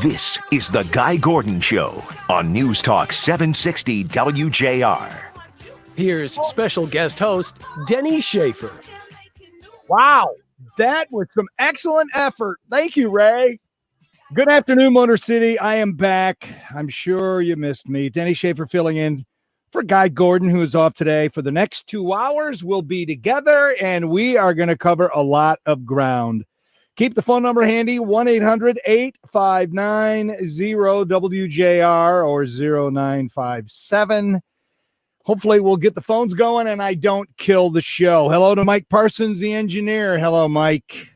This is The Guy Gordon Show on News Talk 760 WJR. Here's special guest host, Denny Schaffer. Wow, that was some excellent effort. Thank you, Ray. Good afternoon, Motor City. I am back. I'm sure you missed me. Denny Schaffer filling in for Guy Gordon, who is off today. For the next 2 hours, we'll be together, and we are going to cover a lot of ground. Keep the phone number handy, 1-800-859-0WJR or 0957. Hopefully we'll get the phones going and I don't kill the show. Hello to Mike Parsons, the engineer. Hello, Mike.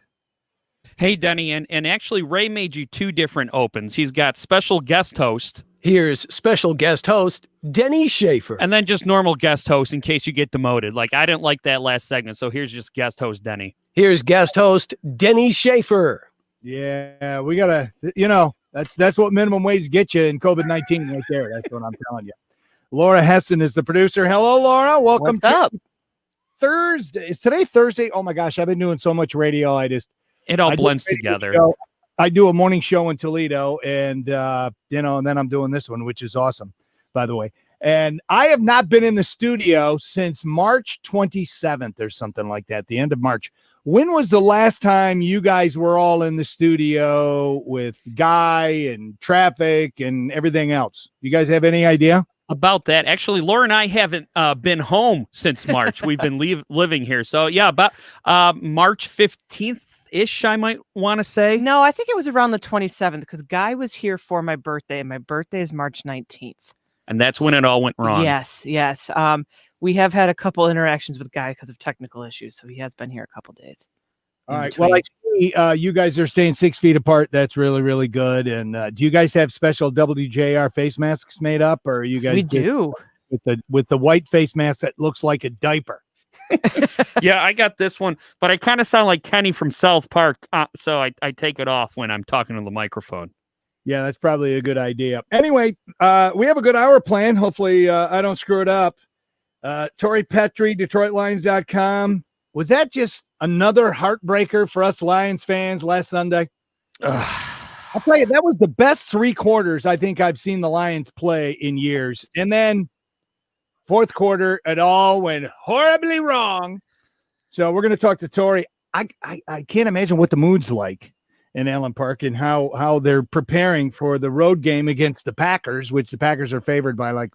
Hey, Denny, and actually Ray made you 2 different opens. He's got special guest host. Here's special guest host, Denny Schaffer. And then just normal guest host in case you get demoted. Like, I didn't like that last segment, so here's just guest host Denny. Here's guest host, Denny Schaffer. Yeah, we got to, that's what minimum wage gets you in COVID-19 right there. That's what I'm telling you. Laura Hessen is the producer. Hello, Laura. Welcome. What's up? Thursday. Is today Thursday? Oh, my gosh. I've been doing so much radio. It all blends together. I do a morning show in Toledo, and and then I'm doing this one, which is awesome, by the way. And I have not been in the studio since March 27th or something like that, the end of March. When was the last time you guys were all in the studio with Guy and Traffic and everything else? You guys have any idea? About that, actually, Laura and I haven't been home since March. We've been living here. So, yeah, about March 15th-ish, I might want to say. No, I think it was around the 27th because Guy was here for my birthday, and my birthday is March 19th. And that's when it all went wrong. Yes. We have had a couple interactions with Guy because of technical issues, so he has been here a couple days. All right. Well, I see you guys are staying 6 feet apart. That's really, really good. And do you guys have special WJR face masks made up, or are you guys? We do. With the white face mask that looks like a diaper. Yeah, I got this one, but I kind of sound like Kenny from South Park, so I take it off when I'm talking to the microphone. Yeah, that's probably a good idea. Anyway, we have a good hour planned. Hopefully, I don't screw it up. Tori Petrie, DetroitLions.com. Was that just another heartbreaker for us Lions fans last Sunday? I'll tell you, that was the best 3 quarters I think I've seen the Lions play in years. And then fourth quarter, it all went horribly wrong. So we're going to talk to Tori. I can't imagine what the mood's like in Allen Park and how they're preparing for the road game against the Packers, which the Packers are favored by a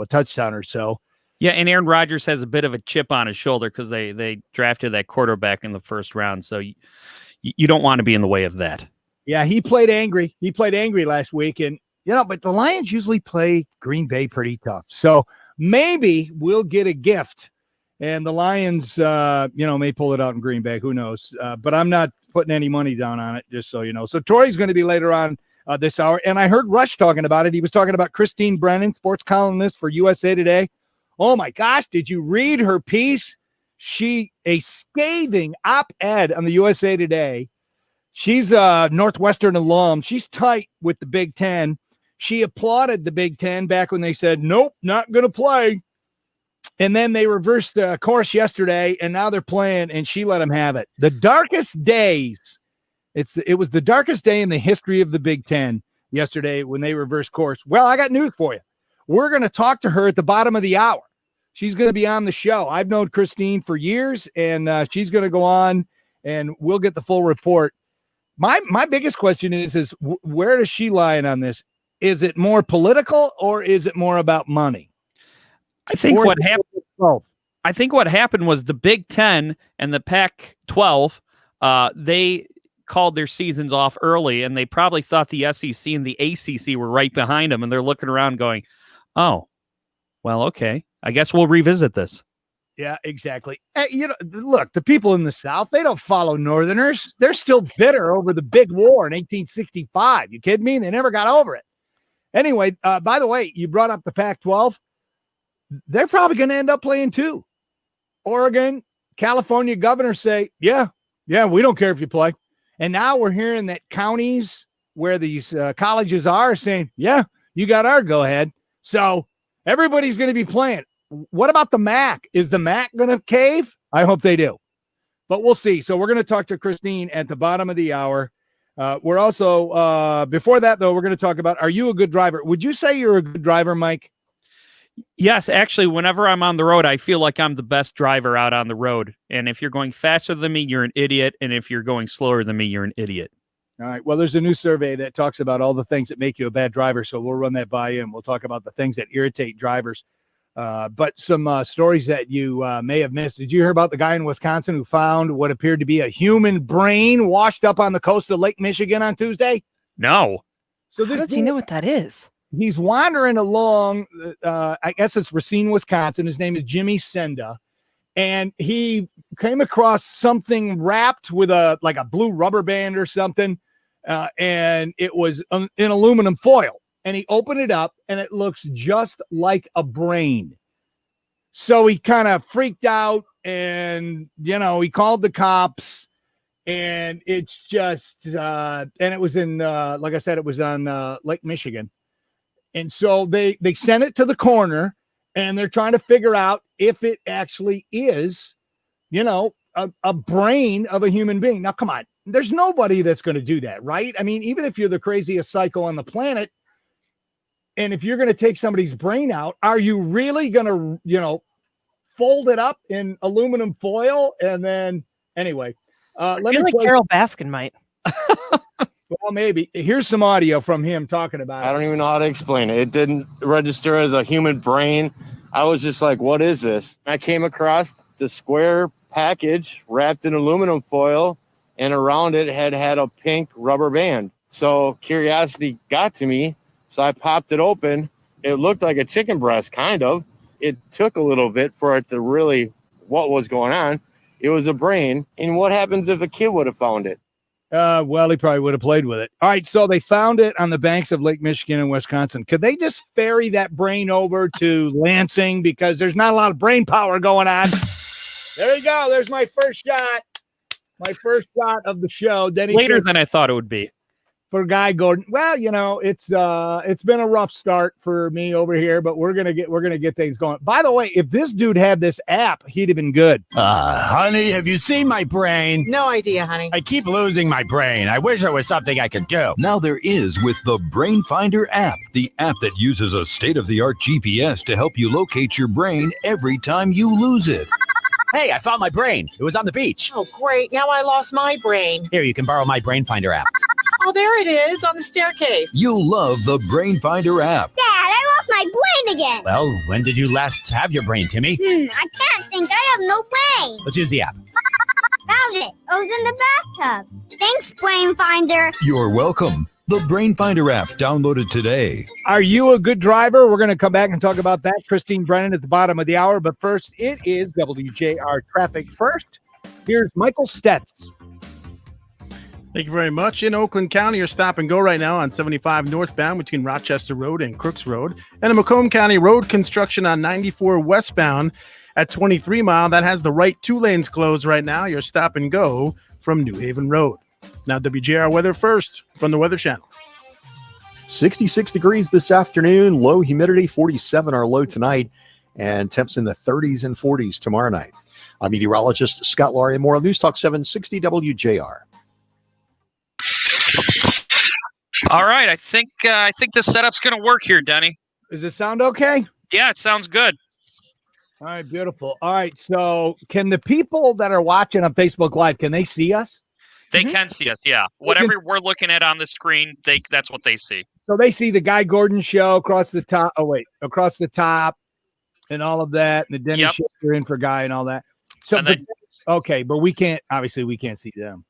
touchdown or so. Yeah, and Aaron Rodgers has a bit of a chip on his shoulder because they drafted that quarterback in the first round. So you don't want to be in the way of that. Yeah, he played angry. He played angry last week. And, but the Lions usually play Green Bay pretty tough. So maybe we'll get a gift. And the Lions, may pull it out in Green Bay. Who knows? But I'm not putting any money down on it, just so you know. So Tori's going to be later on this hour. And I heard Rush talking about it. He was talking about Christine Brennan, sports columnist for USA Today. Oh, my gosh. Did you read her piece? A scathing op-ed on the USA Today. She's a Northwestern alum. She's tight with the Big Ten. She applauded the Big Ten back when they said, nope, not going to play. And then they reversed course yesterday, and now they're playing, and she let them have it. The darkest days. It was the darkest day in the history of the Big Ten yesterday when they reversed course. Well, I got news for you. We're going to talk to her at the bottom of the hour. She's going to be on the show. I've known Christine for years, and she's going to go on, and we'll get the full report. My biggest question is where does she lie in on this? Is it more political, or is it more about money? I think what happened was the Big Ten and the Pac-12, they called their seasons off early, and they probably thought the SEC and the ACC were right behind them, and they're looking around going, oh, well, okay, I guess we'll revisit this. Yeah, exactly. Look, the people in the South, they don't follow Northerners. They're still bitter over the big war in 1865. You kidding me? They never got over it. Anyway, by the way, you brought up the Pac-12. They're probably going to end up playing too. Oregon, California governors say, yeah, we don't care if you play. And now we're hearing that counties where these colleges are saying, yeah, you got our go ahead. So everybody's going to be playing. What about the MAC? Is the MAC going to cave? I hope they do. But we'll see. So we're going to talk to Christine at the bottom of the hour. We're also, before that, though, we're going to talk about, are you a good driver? Would you say you're a good driver, Mike? Yes, actually, whenever I'm on the road, I feel like I'm the best driver out on the road. And if you're going faster than me, you're an idiot. And if you're going slower than me, you're an idiot. All right. Well, there's a new survey that talks about all the things that make you a bad driver. So we'll run that by you, and we'll talk about the things that irritate drivers. But some stories that you may have missed. Did you hear about the guy in Wisconsin who found what appeared to be a human brain washed up on the coast of Lake Michigan on Tuesday? No. So How does he know what that is? He's wandering along, I guess it's Racine, Wisconsin. His name is Jimmy Senda. And he came across something wrapped with a blue rubber band or something. And it was in aluminum foil. And he opened it up, and it looks just like a brain. So he kind of freaked out, and, he called the cops. And it's just, and it was in, like I said, it was on Lake Michigan. And so they sent it to the coroner, and they're trying to figure out if it actually is, a brain of a human being. Now, come on, there's nobody that's going to do that, right? I mean, even if you're the craziest psycho on the planet, and if you're going to take somebody's brain out, are you really going to, fold it up in aluminum foil? And then, anyway, I feel like Carol Baskin might. Well, maybe. Here's some audio from him talking about it. I don't even know how to explain it. It didn't register as a human brain. I was just like, what is this? I came across the square package wrapped in aluminum foil, and around it had a pink rubber band. So curiosity got to me. So I popped it open. It looked like a chicken breast, kind of. It took a little bit for it to really, what was going on. It was a brain. And what happens if a kid would have found it? Well, he probably would have played with it. All right, so they found it on the banks of Lake Michigan in Wisconsin. Could they just ferry that brain over to Lansing, because there's not a lot of brain power going on? There you go. There's my first shot. My first shot of the show. Denny Later than I thought it would be. For Guy Gordon. Well, it's been a rough start for me over here, but we're gonna get things going. By the way, if this dude had this app, he'd have been good. Honey, have you seen my brain? No idea, honey. I keep losing my brain. I wish there was something I could do. Now there is with the Brain Finder app, the app that uses a state-of-the-art GPS to help you locate your brain every time you lose it. Hey, I found my brain. It was on the beach. Oh, great. Now I lost my brain. Here, you can borrow my Brain Finder app. Oh, there it is on the staircase. You'll love the Brain Finder app. Dad, I lost my brain again. Well, when did you last have your brain, Timmy? I can't think. I have no brain. Let's use the app. Found it. I was in the bathtub. Thanks, Brain Finder. You're welcome. The Brain Finder app, downloaded today. Are you a good driver? We're going to come back and talk about that. Christine Brennan at the bottom of the hour. But first, it is WJR Traffic. First, here's Michael Stetz. Thank you very much. In Oakland County, you're stop and go right now on 75 northbound between Rochester Road and Crooks Road. And in Macomb County, road construction on 94 westbound at 23 Mile. That has the right 2 lanes closed right now. You're stop and go from New Haven Road. Now WJR weather first from the Weather Channel. 66 degrees this afternoon, low humidity, 47 our low tonight, and temps in the 30s and 40s tomorrow night. I'm meteorologist Scott Laurie, more on News Talk 760 WJR. All right, I think the setup's going to work here, Denny. Does it sound okay? Yeah, it sounds good. All right, beautiful. All right, so can the people that are watching on Facebook Live, can they see us? They can see us, yeah. Whatever we're looking at on the screen, that's what they see. So they see the Guy Gordon show across the top. Oh, wait, across the top and all of that. And the Denny Schaffer in for Guy and all that. So, okay, but we can't see them.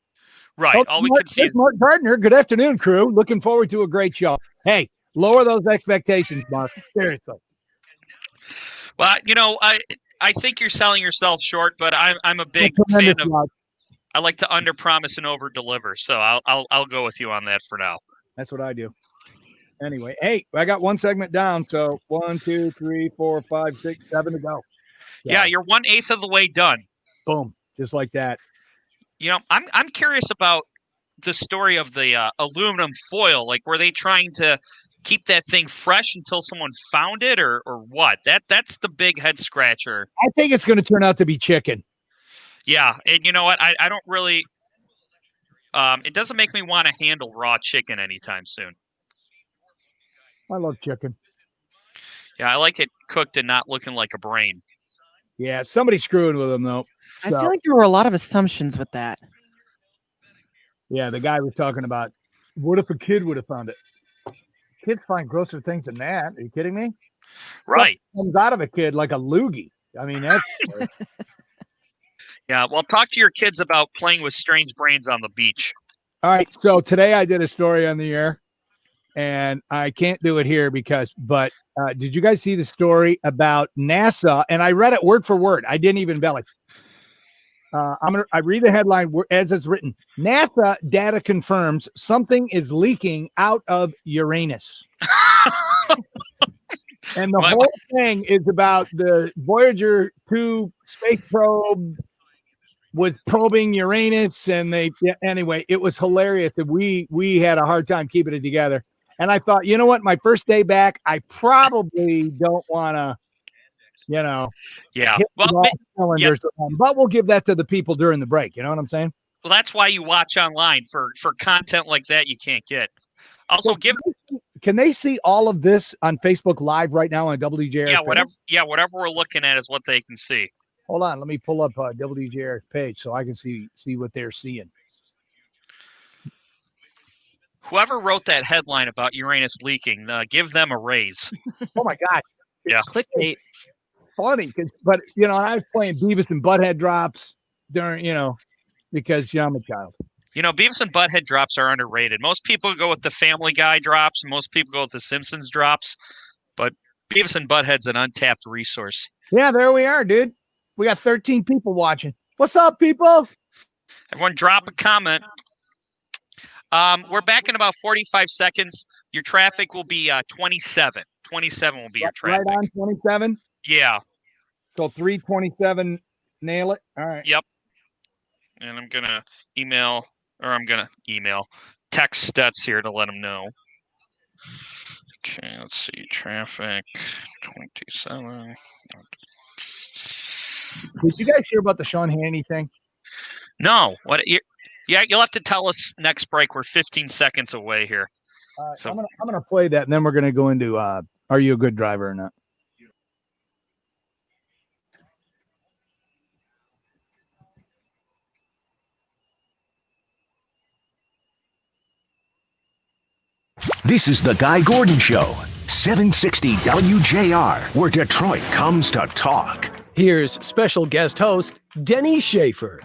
Right. Oh, all we can see is Mark Gardner. Good afternoon, crew. Looking forward to a great show. Hey, lower those expectations, Mark. Seriously. Well, I think you're selling yourself short, but I'm a big fan of. I like to under-promise and over-deliver, so I'll go with you on that for now. That's what I do. Anyway, hey, I got one segment down, so 1, 2, 3, 4, 5, 6, 7 to go. Yeah, you're 1/8 of the way done. Boom, just like that. I'm curious about the story of the aluminum foil. Like, were they trying to keep that thing fresh until someone found it, or what? That's the big head scratcher. I think it's going to turn out to be chicken. Yeah, and you know what? I don't really It doesn't make me want to handle raw chicken anytime soon. I love chicken. Yeah, I like it cooked and not looking like a brain. Yeah, somebody's screwing with them though. I feel like there were a lot of assumptions with that. Yeah, the guy was talking about, what if a kid would have found it? Kids find grosser things than that. Are you kidding me? Right. What comes out of a kid like a loogie. I mean, that's Yeah, well, talk to your kids about playing with strange brains on the beach. all right. So today I did a story on the air, and I can't do it here but did you guys see the story about NASA? And I read it word for word. I didn't even belly. I read the headline as it's written. NASA data confirms something is leaking out of Uranus. And the whole thing is about the Voyager 2 space probe was probing Uranus, and anyway, it was hilarious. And we had a hard time keeping it together. And I thought, you know what? My first day back, I probably don't want to, Yeah. hit Well, cylinders, but we'll give that to the people during the break. You know what I'm saying? well, that's why you watch online for content like that you can't get. Also, Can they see all of this on Facebook Live right now on WJR's page? whatever we're looking at is what they can see. Hold on, let me pull up WJR's page so I can see what they're seeing. Whoever wrote that headline about Uranus leaking, give them a raise. Oh my God. Yeah. Clickbait. Funny, but I was playing Beavis and Butthead drops during, because I'm a child. Beavis and Butthead drops are underrated. Most people go with the Family Guy drops. Most people go with the Simpsons drops. But Beavis and Butthead's an untapped resource. Yeah, there we are, dude. We got 13 people watching. What's up, people? Everyone drop a comment. We're back in about 45 seconds. Your traffic will be 27. 27 will be your traffic. Right on 27? Yeah. So 327, nail it? All right. Yep. And I'm going to text Stutz here to let him know. Okay, let's see. Traffic 27. Did you guys hear about the Sean Hannity thing? No. You'll have to tell us next break. We're 15 seconds away here. So I'm gonna play that, and then we're gonna go into are you a good driver or not? This is the Guy Gordon Show, 760 WJR, where Detroit comes to talk. Here's special guest host, Denny Schaffer.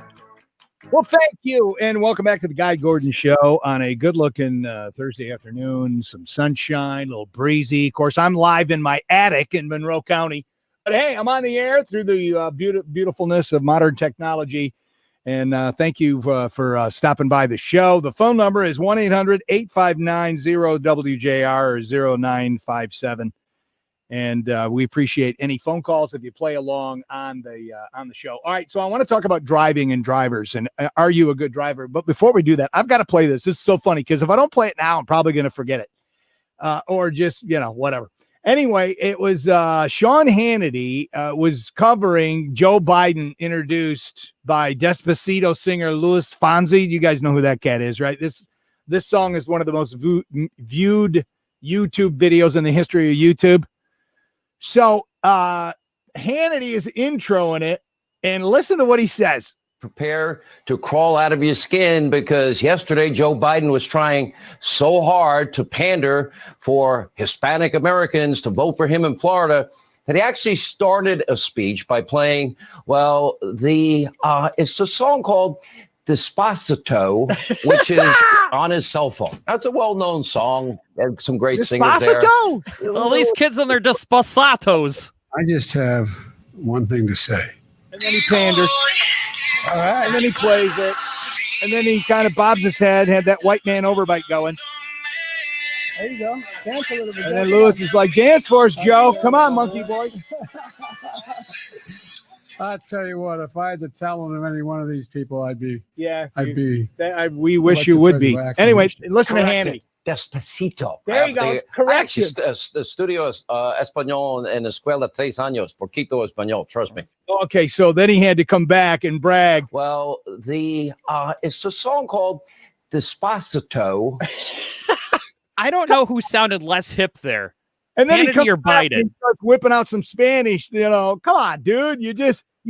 Well, thank you, and welcome back to the Guy Gordon Show on a good-looking Thursday afternoon. Some sunshine, a little breezy. Of course, I'm live in my attic in Monroe County. But, hey, I'm on the air through the beautifulness of modern technology. And thank you for stopping by the show. The phone number is 1-800-859-0WJR or 0957. And we appreciate any phone calls if you play along on the show. All right, so I want to talk about driving and drivers, and are you a good driver? But before we do that, I've got to play this. This is so funny because if I don't play it now, I'm probably going to forget it, or just whatever. Anyway, it was Sean Hannity was covering Joe Biden, introduced by Despacito singer Luis Fonsi. You guys know who that cat is, right? This song is one of the most viewed YouTube videos in the history of YouTube. So Hannity is introing it, and listen to what he says. Prepare to crawl out of your skin, because yesterday Joe Biden was trying so hard to pander for Hispanic Americans to vote for him in Florida that he actually started a speech by playing, it's a song called Despacito, which is on his cell phone. That's a well-known song. There's some great singers there. Well, these kids and their Despacitos. I just have one thing to say. And then he panders. All right. And then he plays it. And then he kind of bobs his head, had that white man overbite going. There you go. Dance a little bit. And then Lewis is like, dance for us, Joe. Come on, monkey boy. I tell you what, if I had to tell them any one of these people, we wish you would be. Anyway, listen to Hannity. Despacito. There you go. Correction. The studio español en escuela 3 años. Poquito español. Trust me. Okay, so then he had to come back and brag. Well, it's a song called Despacito. I don't know who sounded less hip there. And then he Hannity comes or back and Biden. starts whipping out some Spanish. Come on, dude. You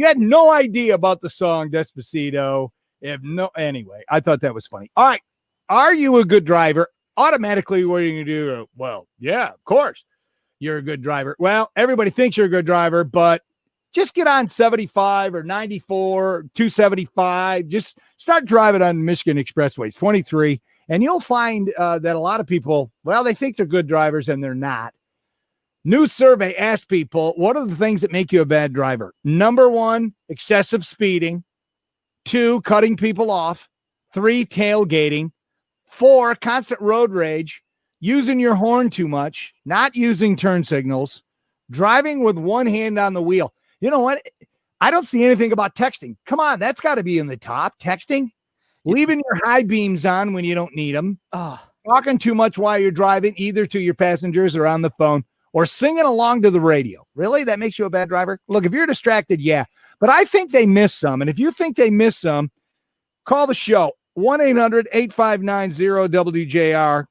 had no idea about the song Despacito. Anyway, I thought that was funny. All right. Are you a good driver? Automatically, what are you going to do? Well, yeah, of course. You're a good driver. Well, everybody thinks you're a good driver, but just get on 75 or 94, or 275. Just start driving on Michigan Expressways, 23, and you'll find that a lot of people, well, they think they're good drivers and they're not. New survey asked people, what are the things that make you a bad driver? Number 1, excessive speeding. 2, cutting people off. 3, tailgating. 4, constant road rage. Using your horn too much. Not using turn signals. Driving with one hand on the wheel. You know what? I don't see anything about texting. Come on, that's got to be in the top. Texting. Leaving your high beams on when you don't need them. Talking too much while you're driving, either to your passengers or on the phone. Or singing along to the radio. Really? That makes you a bad driver? Look, if you're distracted, yeah. But I think they miss some. And if you think they miss some, call the show. 1-800-859-0WJR.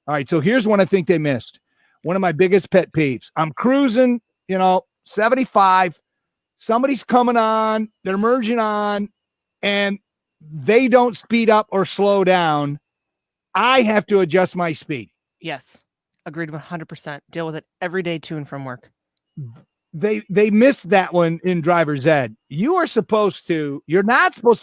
All right, so here's one I think they missed. One of my biggest pet peeves. I'm cruising, 75. Somebody's coming on. They're merging on. And they don't speed up or slow down. I have to adjust my speed. Yes. Agreed 100%. Deal with it every day to and from work. They missed that one in driver's ed. You're not supposed to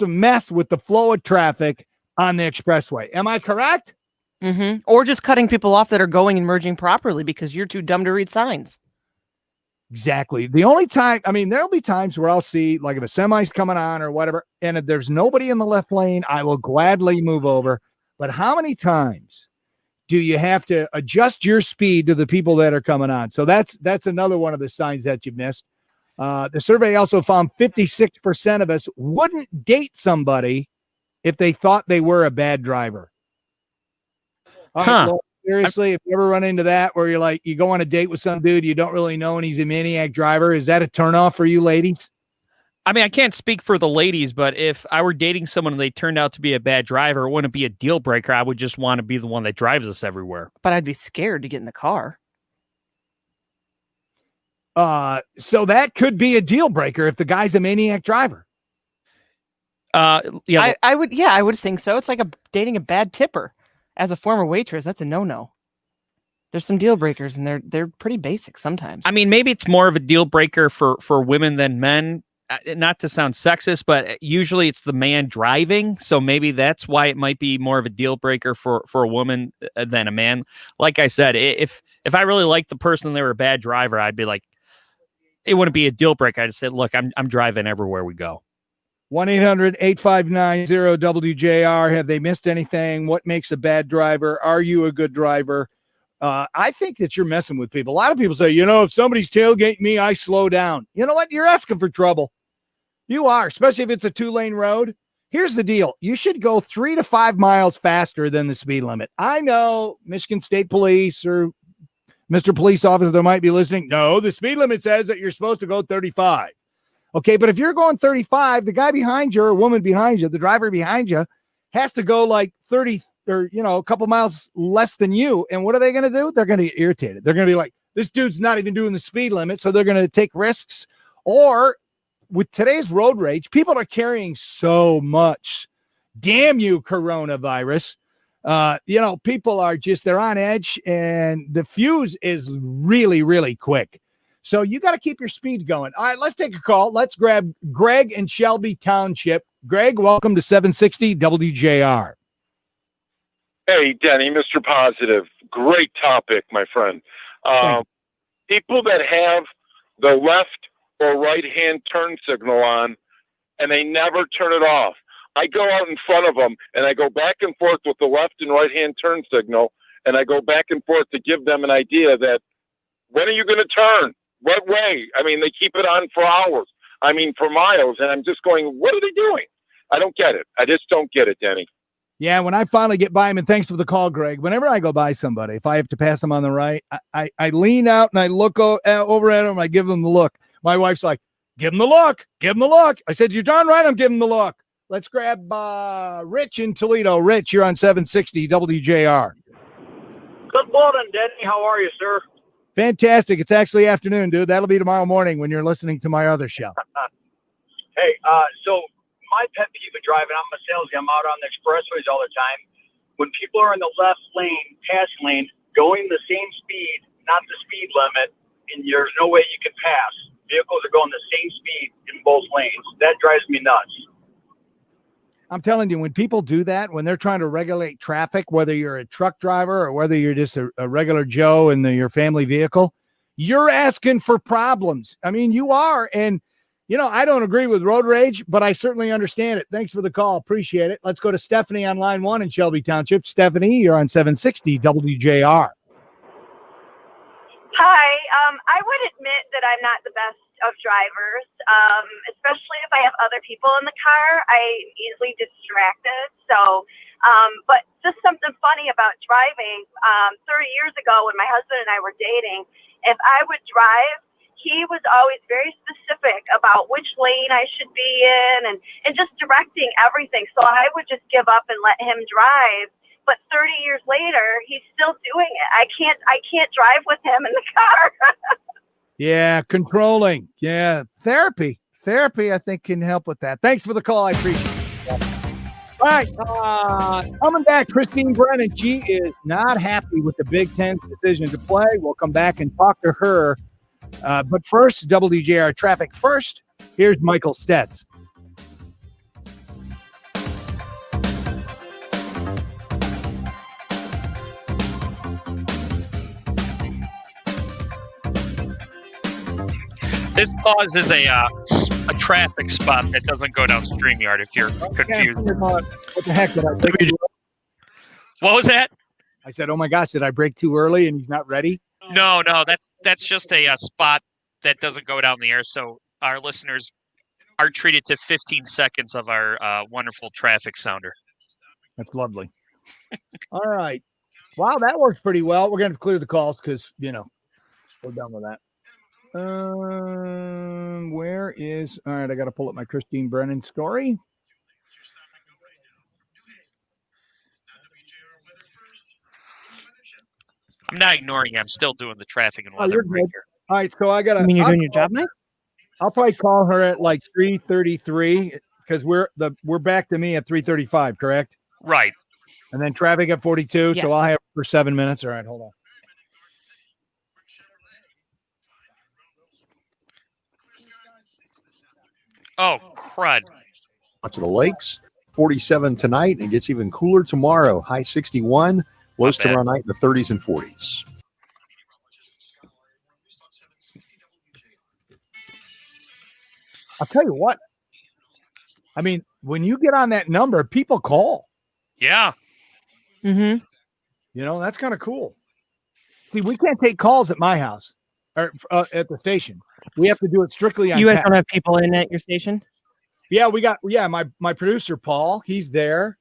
mess with the flow of traffic on the expressway. Am I correct? Mm-hmm. Or just cutting people off that are going and merging properly because you're too dumb to read signs. Exactly. The only time, there'll be times where I'll see, like if a semi's coming on or whatever, and if there's nobody in the left lane, I will gladly move over. But how many times do you have to adjust your speed to the people that are coming on? So that's another one of the signs that you missed. The survey also found 56% of us wouldn't date somebody if they thought they were a bad driver. All right, well, seriously, if you ever run into that where you're like, you go on a date with some dude you don't really know and he's a maniac driver, is that a turnoff for you ladies? I can't speak for the ladies, but if I were dating someone and they turned out to be a bad driver, it wouldn't be a deal breaker. I would just want to be the one that drives us everywhere. But I'd be scared to get in the car. So that could be a deal breaker if the guy's a maniac driver. Yeah, I would think so. It's like dating a bad tipper. As a former waitress, that's a no-no. There's some deal breakers, and they're pretty basic sometimes. Maybe it's more of a deal breaker for women than men. Not to sound sexist, but usually it's the man driving. So maybe that's why it might be more of a deal breaker for a woman than a man. Like I said, if I really liked the person and they were a bad driver, I'd be like, it wouldn't be a deal breaker. I just said, look, I'm driving everywhere we go. 1-800-859-0WJR. Have they missed anything? What makes a bad driver? Are you a good driver? I think that you're messing with people. A lot of people say, if somebody's tailgating me, I slow down. You know what? You're asking for trouble. You are, especially if it's a 2-lane road. Here's the deal. You should go 3 to 5 miles faster than the speed limit. I know Michigan State Police or Mr. Police Officer that might be listening. No, the speed limit says that you're supposed to go 35. Okay, but if you're going 35, the guy behind you or woman behind you, the driver behind you, has to go like 30 or, a couple miles less than you. And what are they going to do? They're going to get irritated. They're going to be like, this dude's not even doing the speed limit. So they're going to take risks. Or with today's road rage, people are carrying so much. Damn you, coronavirus. People are they're on edge and the fuse is really, really quick. So you got to keep your speed going. All right, let's take a call. Let's grab Greg in Shelby Township. Greg, welcome to 760 WJR. Hey, Denny, Mr. Positive. Great topic, my friend. People that have the left or right-hand turn signal on and they never turn it off. I go out in front of them and I go back and forth with the left and right-hand turn signal, and I go back and forth to give them an idea that, when are you going to turn? What way? They keep it on for hours. For miles. And I'm just going, what are they doing? I don't get it. I just don't get it, Denny. Yeah, when I finally get by him, and thanks for the call, Greg, whenever I go by somebody, if I have to pass them on the right, I lean out and I look over at them. I give them the look. My wife's like, give them the look. Give them the look. I said, you're darn right I'm giving them the look. Let's grab Rich in Toledo. Rich, you're on 760 WJR. Good morning, Denny. How are you, sir? Fantastic. It's actually afternoon, dude. That'll be tomorrow morning when you're listening to my other show. Hey, so my pet peeve of driving, I'm a salesman. I'm out on the expressways all the time. When people are in the left lane, passing lane, going the same speed, not the speed limit, and there's no way you can pass. Vehicles are going the same speed in both lanes. That drives me nuts. I'm telling you, when people do that, when they're trying to regulate traffic, whether you're a truck driver or whether you're just a regular Joe in your family vehicle, you're asking for problems. I mean, you are. And, I don't agree with road rage, but I certainly understand it. Thanks for the call. Appreciate it. Let's go to Stephanie on line 1 in Shelby Township. Stephanie, you're on 760 WJR. Hi. I would admit that I'm not the best of drivers, especially if I have other people in the car. I'm easily distracted. So, but just something funny about driving. 30 years ago when my husband and I were dating, if I would drive, he was always very specific about which lane I should be in and just directing everything. So I would just give up and let him drive. But 30 years later, he's still doing it. I can't drive with him in the car. Yeah, controlling. Yeah, therapy, I think, can help with that. Thanks for the call. I appreciate it. All right, coming back, Christine Brennan. She is not happy with the Big Ten's decision to play. We'll come back and talk to her. But first, WJR Traffic first. Here's Michael Stetz. This causes a traffic spot that doesn't go down StreamYard if you're confused. What the heck did I break? What was that? I said, oh my gosh, did I break too early and he's not ready? No, that's just a spot that doesn't go down the air. So our listeners are treated to 15 seconds of our wonderful traffic sounder. That's lovely. All right. Wow, that works pretty well. We're going to clear the calls because, we're done with that. Where is, all right, I got to pull up my Christine Brennan story. I'm not ignoring you. I'm still doing the traffic and weather break here. All right, so I got to. You mean you're doing your job, Mike? I'll probably call her at like 3:33 because we're back to me at 3:35, correct? Right. And then traffic at 42, Yes. so I'll have her for 7 minutes. All right, hold on. Oh, crud. Up to the lakes, 47 tonight, and gets even cooler tomorrow. High 61, lows tomorrow night in the 30s and 40s. I'll tell you what. I mean, when you get on that number, people call. Yeah. Mm-hmm. That's kind of cool. See, we can't take calls at my house or at the station. We have to do it strictly on. You guys don't have people in at your station? Yeah, my producer, Paul, he's there.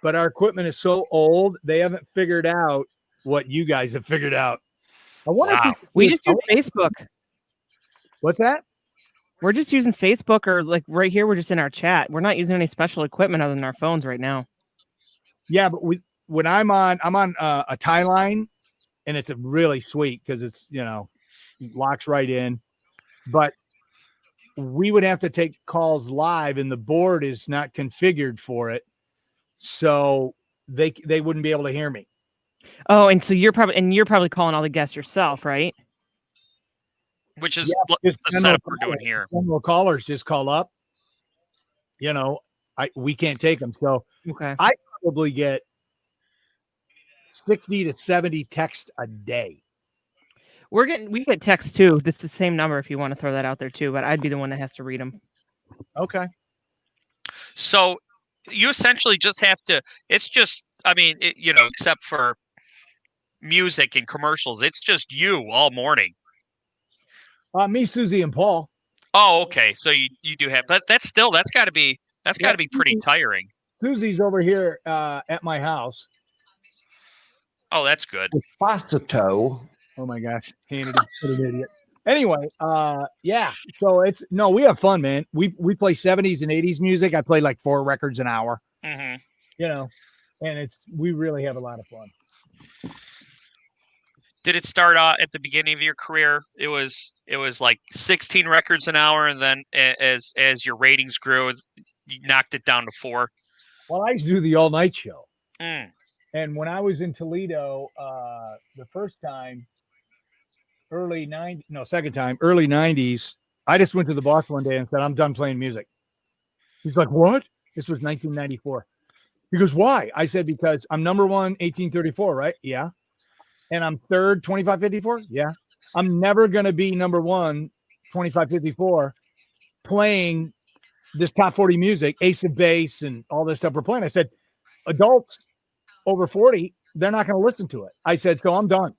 But our equipment is so old, they haven't figured out what you guys have figured out. I wonder if we just use Facebook. What's that? We're just using Facebook, or like right here, we're just in our chat. We're not using any special equipment other than our phones right now. Yeah, but when I'm on a tie line, and it's a really sweet because it's locks right in. But we would have to take calls live, and the board is not configured for it, so they wouldn't be able to hear me. Oh, and so you're probably calling all the guests yourself, right? Which is the setup we're doing here. General callers just call up. We can't take them, so okay. I probably get 60 to 70 texts a day. We get texts too. This is the same number if you want to throw that out there too, but I'd be the one that has to read them. Okay. So you essentially just have to, it's just, except for music and commercials, it's just you all morning. Me, Susie, and Paul. Oh, okay. So you do have, but that's got to be pretty tiring. Susie's over here at my house. Oh, that's good. Despacito. Oh my gosh, Hannity, what an idiot. Anyway, yeah. So we have fun, man. We play 70s and 80s music. I play like 4 records an hour. Mm-hmm. You know, and we really have a lot of fun. Did it start at the beginning of your career? It was like 16 records an hour, and then as your ratings grew, you knocked it down to 4. Well, I used to do the all-night show. Mm. And when I was in Toledo, the first time, early 90s, I just went to the boss one day and said, I'm done playing music. He's like, what? This was 1994. He goes, why? I said, because I'm number 1, 1834, right? Yeah. And I'm third, 2554? Yeah. I'm never going to be number 1, 2554, playing this top 40 music, Ace of Base and all this stuff we're playing. I said, adults over 40, they're not going to listen to it. I said, so I'm done.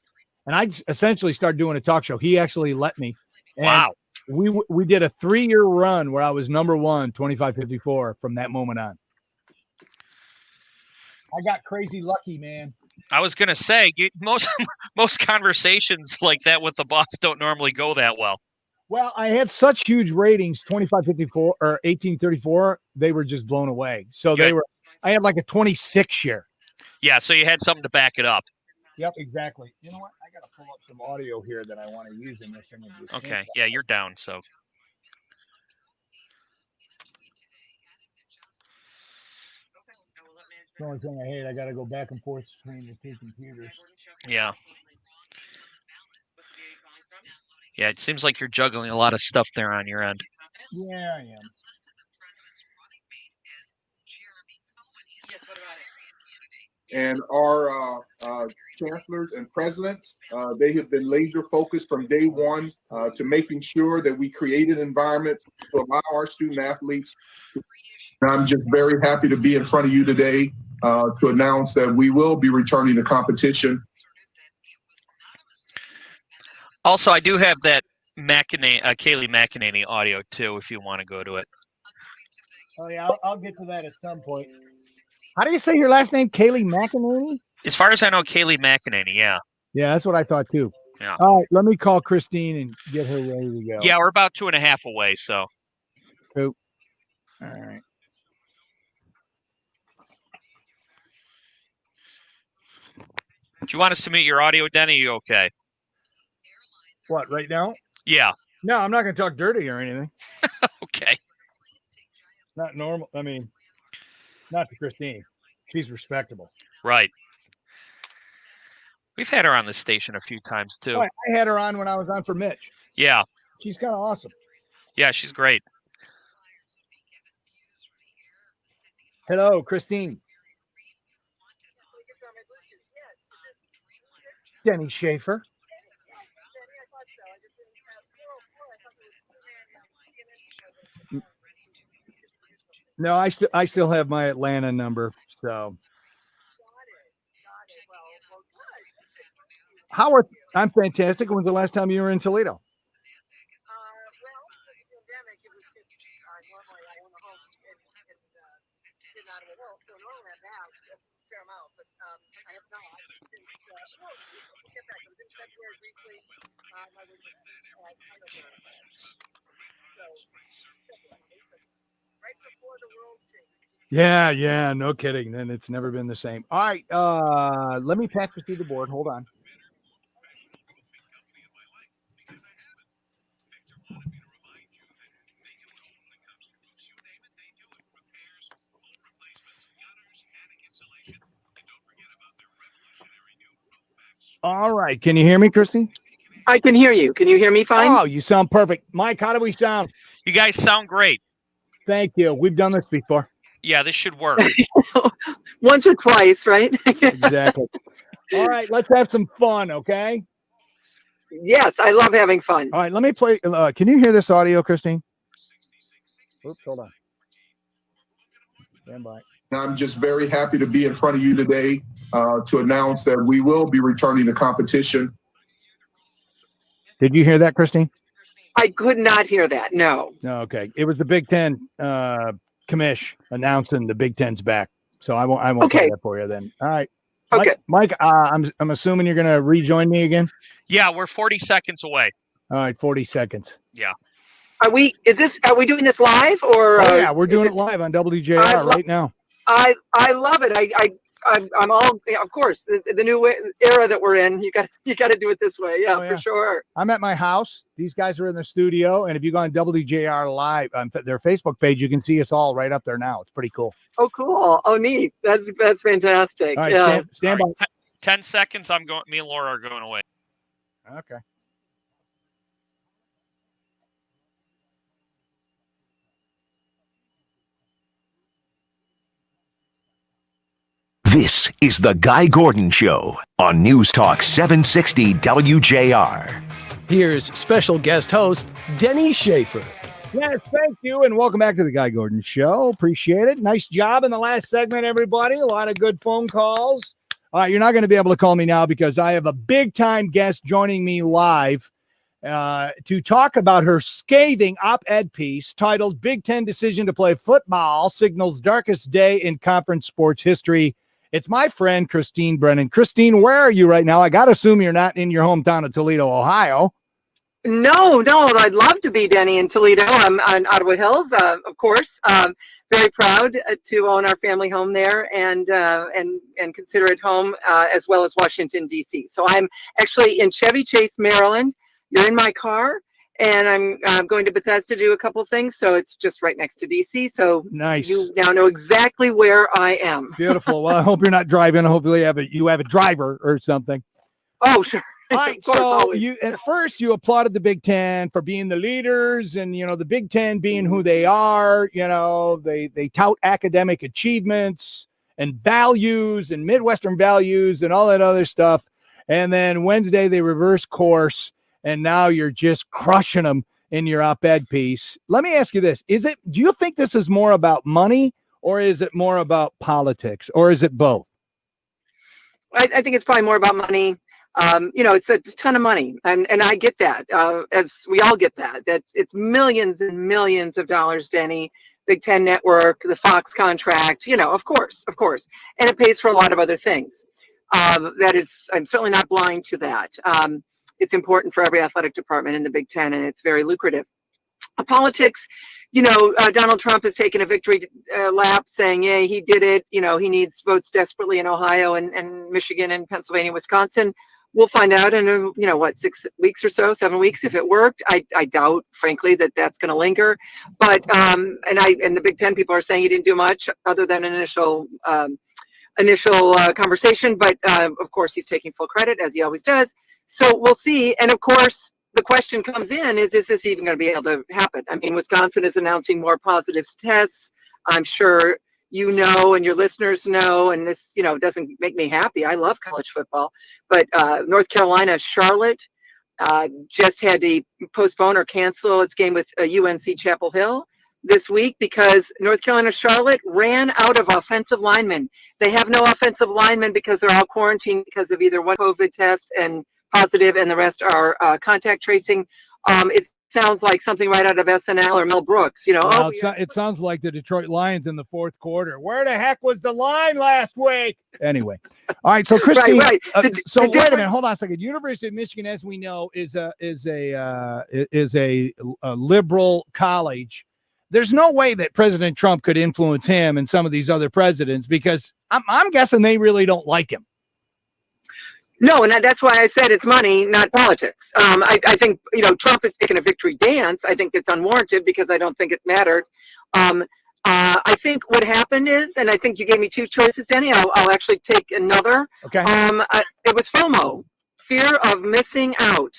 And I essentially started doing a talk show. He actually let me. And wow. We did a 3-year run where I was number 1, 2554 from that moment on. I got crazy lucky, man. I was going to say, most conversations like that with the boss don't normally go that well. Well, I had such huge ratings, 2554 or 1834, they were just blown away. So I had like a 26 year. Yeah, so you had something to back it up. Yep, exactly. You know what? I got to pull up some audio here that I want to use in this interview. Okay, yeah, you're down, so. The only thing I hate, I got to go back and forth between the 2 computers. Yeah. Yeah, it seems like you're juggling a lot of stuff there on your end. Yeah, I am. And our chancellors and presidents, they have been laser focused from day one to making sure that we create an environment to allow our student athletes. And I'm just very happy to be in front of you today to announce that we will be returning to competition. Also, I do have that Kaylee McEnany audio too, if you want to go to it. Oh yeah, I'll get to that at some point. How do you say your last name? Kaylee McEnany? As far as I know, Kaylee McEnany, yeah. Yeah, that's what I thought too. Yeah. All right, let me call Christine and get her ready to go. Yeah, we're about 2.5 away, so. Cool. All right. Do you want us to mute your audio, Denny? Are you okay? What, right now? Yeah. No, I'm not going to talk dirty or anything. Okay. Not normal. I mean, not to Christine. She's respectable. Right. We've had her on the station a few times, too. I had her on when I was on for Mitch. Yeah. She's kind of awesome. Yeah, she's great. Hello, Christine. Denny Schaffer. No, I still have my Atlanta number. So, I'm fantastic. When's the last time you were in Toledo? Yeah, no kidding. Then it's never been the same. All right, let me pass you through the board. Hold on. All right, can you hear me, Christy? I can hear you. Can you hear me fine? Oh, you sound perfect. Mike, how do we sound? You guys sound great. Thank you. We've done this before. Yeah, this should work. Once or twice, right? Exactly. All right, let's have some fun, okay? Yes, I love having fun. All right, let me play. Can you hear this audio, Christine? Oops, hold on. Stand by. I'm just very happy to be in front of you today to announce that we will be returning to competition. Did you hear that, Christine? I could not hear that. No. No, okay. It was the Big Ten commish announcing the Big Ten's back. So I won't play that for you then. All right. Okay. Mike, I'm assuming you're going to rejoin me again. Yeah, we're 40 seconds away. All right, 40 seconds. Yeah. Are we doing this live or? Oh, yeah, we're doing it live on WJR right now. I love it. I'm all, of course, the new era that we're in. You got to do it this way. Yeah, for sure. I'm at my house. These guys are in the studio, and if you go on WJR Live on their Facebook page, you can see us all right up there now. It's pretty cool. Oh, cool. Oh, neat. That's fantastic. All right, yeah. stand by. 10 seconds. Me and Laura are going away. Okay. This is the Guy Gordon Show on News Talk 760 WJR. Here's special guest host, Denny Schaffer. Yes, thank you, and welcome back to the Guy Gordon Show. Appreciate it. Nice job in the last segment, everybody. A lot of good phone calls. You're not going to be able to call me now because I have a big-time guest joining me live to talk about her scathing op-ed piece titled Big Ten Decision to Play Football Signals Darkest Day in Conference Sports History. It's my friend, Christine Brennan. Christine, where are you right now? I got to assume you're not in your hometown of Toledo, Ohio. No, I'd love to be, Denny, in Toledo. I'm on Ottawa Hills, of course. Very proud to own our family home there and consider it home, as well as Washington, D.C. So I'm actually in Chevy Chase, Maryland. You're in my car, and I'm going to Bethesda to do a couple of things. So it's just right next to D.C. So nice. You now know exactly where I am. Beautiful. Well, I hope you're not driving. Hopefully you have a driver or something. Oh, sure. All right, so at first you applauded the Big Ten for being the leaders and, the Big Ten being who they are. They tout academic achievements and values and Midwestern values and all that other stuff. And then Wednesday they reverse course, and now you're just crushing them in your op-ed piece. Let me ask you this. Do you think this is more about money, or is it more about politics, or is it both? I think it's probably more about money. It's a ton of money, and I get that, as we all get that. It's millions and millions of dollars, Denny. Big Ten Network, the Fox contract, of course, and it pays for a lot of other things. I'm certainly not blind to that. It's important for every athletic department in the Big Ten, and it's very lucrative. Politics, Donald Trump has taken a victory lap saying, yeah, he did it. He needs votes desperately in Ohio and Michigan and Pennsylvania, Wisconsin. We'll find out in 6 weeks or so, 7 weeks if it worked. I doubt, frankly, that that's going to linger. But and the Big Ten people are saying he didn't do much other than initial conversation. But of course, he's taking full credit, as he always does. So we'll see. And of course, the question comes in: is this even going to be able to happen? I mean, Wisconsin is announcing more positive tests. I'm sure and your listeners know, and this, doesn't make me happy. I love college football, but North Carolina, Charlotte, just had to postpone or cancel its game with UNC Chapel Hill this week because North Carolina, Charlotte ran out of offensive linemen. They have no offensive linemen because they're all quarantined because of either one COVID test and positive, and the rest are contact tracing. It sounds like something right out of SNL or Mel Brooks, Well, it sounds like the Detroit Lions in the fourth quarter. Where the heck was the line last week? Anyway, all right. So Christine, right. Wait a minute, hold on a second. University of Michigan, as we know, is a liberal college. There's no way that President Trump could influence him and some of these other presidents because I'm guessing they really don't like him. No, and that's why I said it's money, not politics. I think, Trump is taking a victory dance. I think it's unwarranted because I don't think it mattered. I think what happened is, and I think you gave me two choices, Denny. I'll actually take another. Okay. It was FOMO, fear of missing out.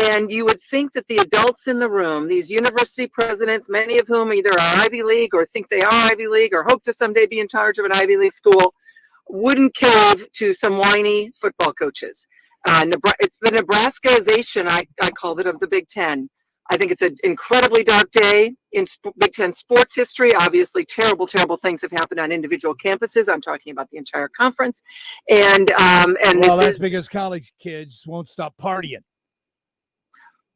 And you would think that the adults in the room, these university presidents, many of whom either are Ivy League or think they are Ivy League or hope to someday be in charge of an Ivy League school, wouldn't cave to some whiny football coaches. It's the Nebraskaization, I called it, of the Big Ten. I think it's an incredibly dark day in Big Ten sports history. Obviously, terrible, terrible things have happened on individual campuses. I'm talking about the entire conference. And that's because college kids won't stop partying.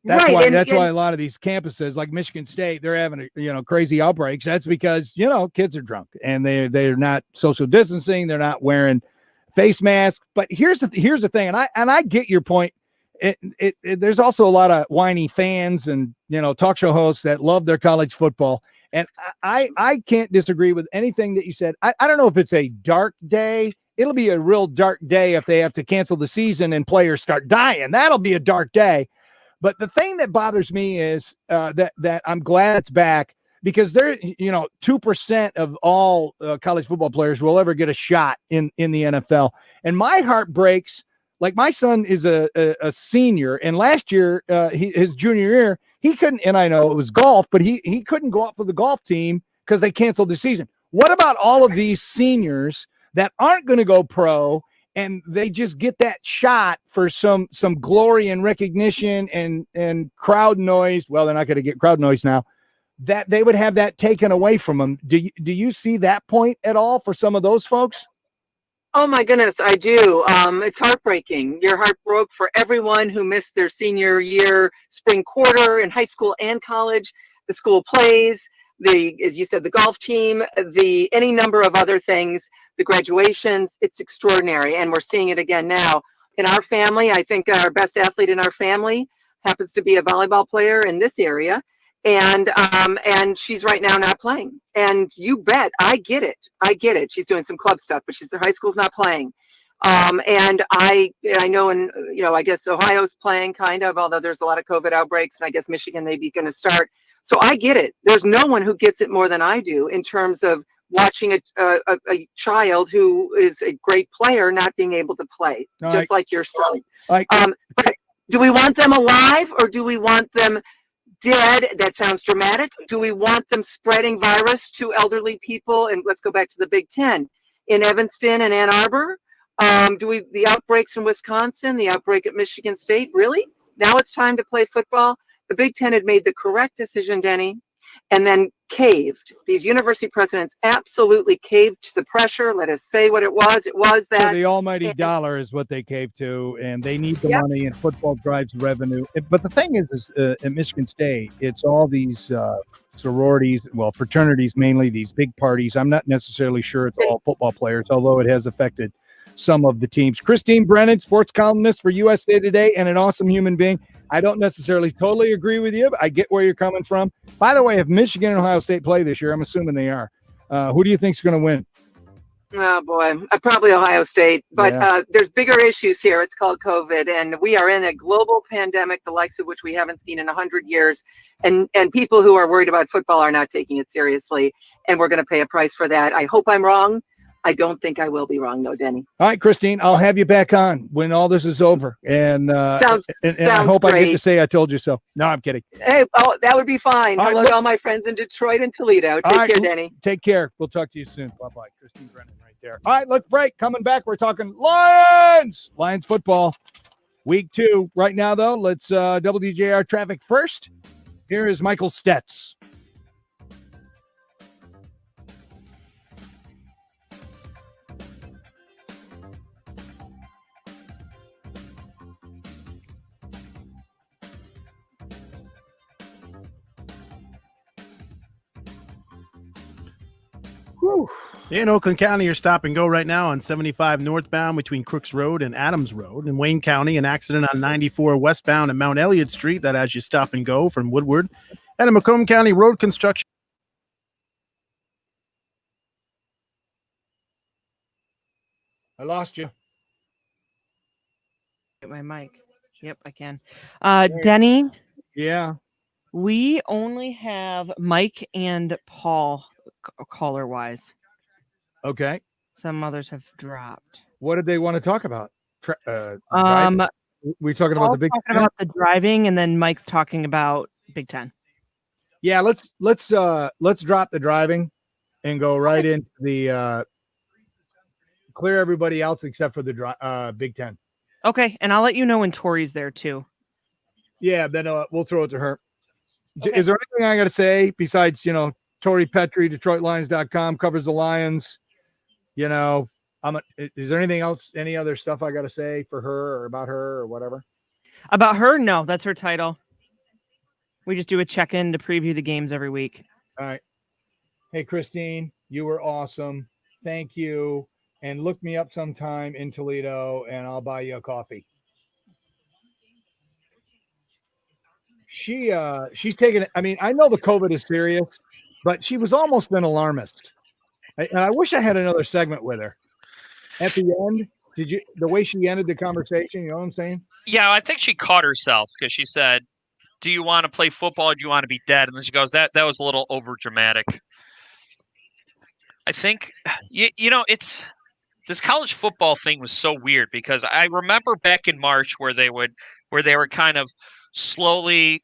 That's right, why. and Why a lot of these campuses, like Michigan State, they're having crazy outbreaks. That's because kids are drunk and they're not social distancing. They're not wearing face masks. But here's the thing, and I get your point. there's also a lot of whiny fans and, talk show hosts that love their college football. And I can't disagree with anything that you said. I don't know if it's a dark day. It'll be a real dark day if they have to cancel the season and players start dying. That'll be a dark day. But the thing that bothers me is that I'm glad it's back, because 2% of all college football players will ever get a shot in the NFL. And my heart breaks. Like, my son is a senior, and last year, his junior year, he couldn't, and I know it was golf, but he couldn't go out for the golf team because they canceled the season. What about all of these seniors that aren't going to go pro, and they just get that shot for some glory and recognition and crowd noise? Well, they're not going to get crowd noise now. That they would have that taken away from them. Do you see that point at all for some of those folks? Oh my goodness, I do. It's heartbreaking. Your heart broke for everyone who missed their senior year spring quarter in high school and college, the school plays, as you said, the golf team, any number of other things, the graduations. It's extraordinary, and we're seeing it again now. In our family, I think our best athlete in our family happens to be a volleyball player in this area. And she's right now not playing. And you bet, I get it. She's doing some club stuff, but her high school's not playing. And I know, I guess Ohio's playing kind of, although there's a lot of COVID outbreaks, and I guess Michigan may be going to start. So I get it. There's no one who gets it more than I do in terms of watching a child who is a great player not being able to play, just like your son. But do we want them alive, or do we want them dead? That sounds dramatic. Do we want them spreading virus to elderly people? And let's go back to the Big Ten in Evanston and Ann Arbor. The outbreaks in Wisconsin, the outbreak at Michigan State, really? Now it's time to play football? The Big Ten had made the correct decision, Denny, and then caved. These university presidents absolutely caved to the pressure. Let us say what it was. It was that. So the almighty dollar is what they caved to, and they need the money, and football drives revenue. But the thing is at Michigan State, it's all these sororities, fraternities mainly, these big parties. I'm not necessarily sure it's all football players, although it has affected some of the teams. Christine Brennan, sports columnist for USA Today and an awesome human being. I don't necessarily totally agree with you, but I get where you're coming from. By the way, if Michigan and Ohio State play this year, I'm assuming they are. Who do you think is going to win? Oh, boy. Probably Ohio State. But there's bigger issues here. It's called COVID, and we are in a global pandemic, the likes of which we haven't seen in 100 years. And people who are worried about football are not taking it seriously, and we're going to pay a price for that. I hope I'm wrong. I don't think I will be wrong, though, Denny. All right, Christine, I'll have you back on when all this is over. And sounds I hope great. I get to say I told you so. No, I'm kidding. Hey, that would be fine. All right, Hello to all my friends in Detroit and Toledo. Take care, Denny. Take care. We'll talk to you soon. Bye-bye. Christine Brennan right there. All right, let's break. Coming back, we're talking Lions football. Week 2. Right now, though, let's WJR traffic first. Here is Michael Stetz. In Oakland County, you're stop and go right now on 75 northbound between Crooks Road and Adams Road. In Wayne County, an accident on 94 westbound at Mount Elliott Street that has you stop and go from Woodward. And in Macomb County, road construction. I lost you. Get my mic. Yep, I can. Denny? Yeah. We only have Mike and Paul caller-wise. Okay. Some others have dropped. What did they want to talk about? We talking about Paul's the Big talking Ten? about the driving, and then Mike's talking about Big Ten. Yeah, let's drop the driving and go right into the clear everybody else except for the Big Ten. Okay, and I'll let you know when Tori's there too. Yeah, then we'll throw it to her. Okay. Is there anything I got to say besides, Tori Petrie, DetroitLions.com, covers the Lions? Is there anything else, any other stuff I got to say for her or about her or whatever? About her? No, that's her title. We just do a check-in to preview the games every week. All right. Hey, Christine, you were awesome. Thank you. And look me up sometime in Toledo, and I'll buy you a coffee. she's taken it. I mean, I know the COVID is serious, but she was almost an alarmist. And I wish I had another segment with her at the end. The way she ended the conversation, you know what I'm saying? Yeah, I think she caught herself because she said, "Do you want to play football or do you want to be dead?" And then she goes, "That was a little over dramatic." I think it's this college football thing was so weird because I remember back in March where they were kind of slowly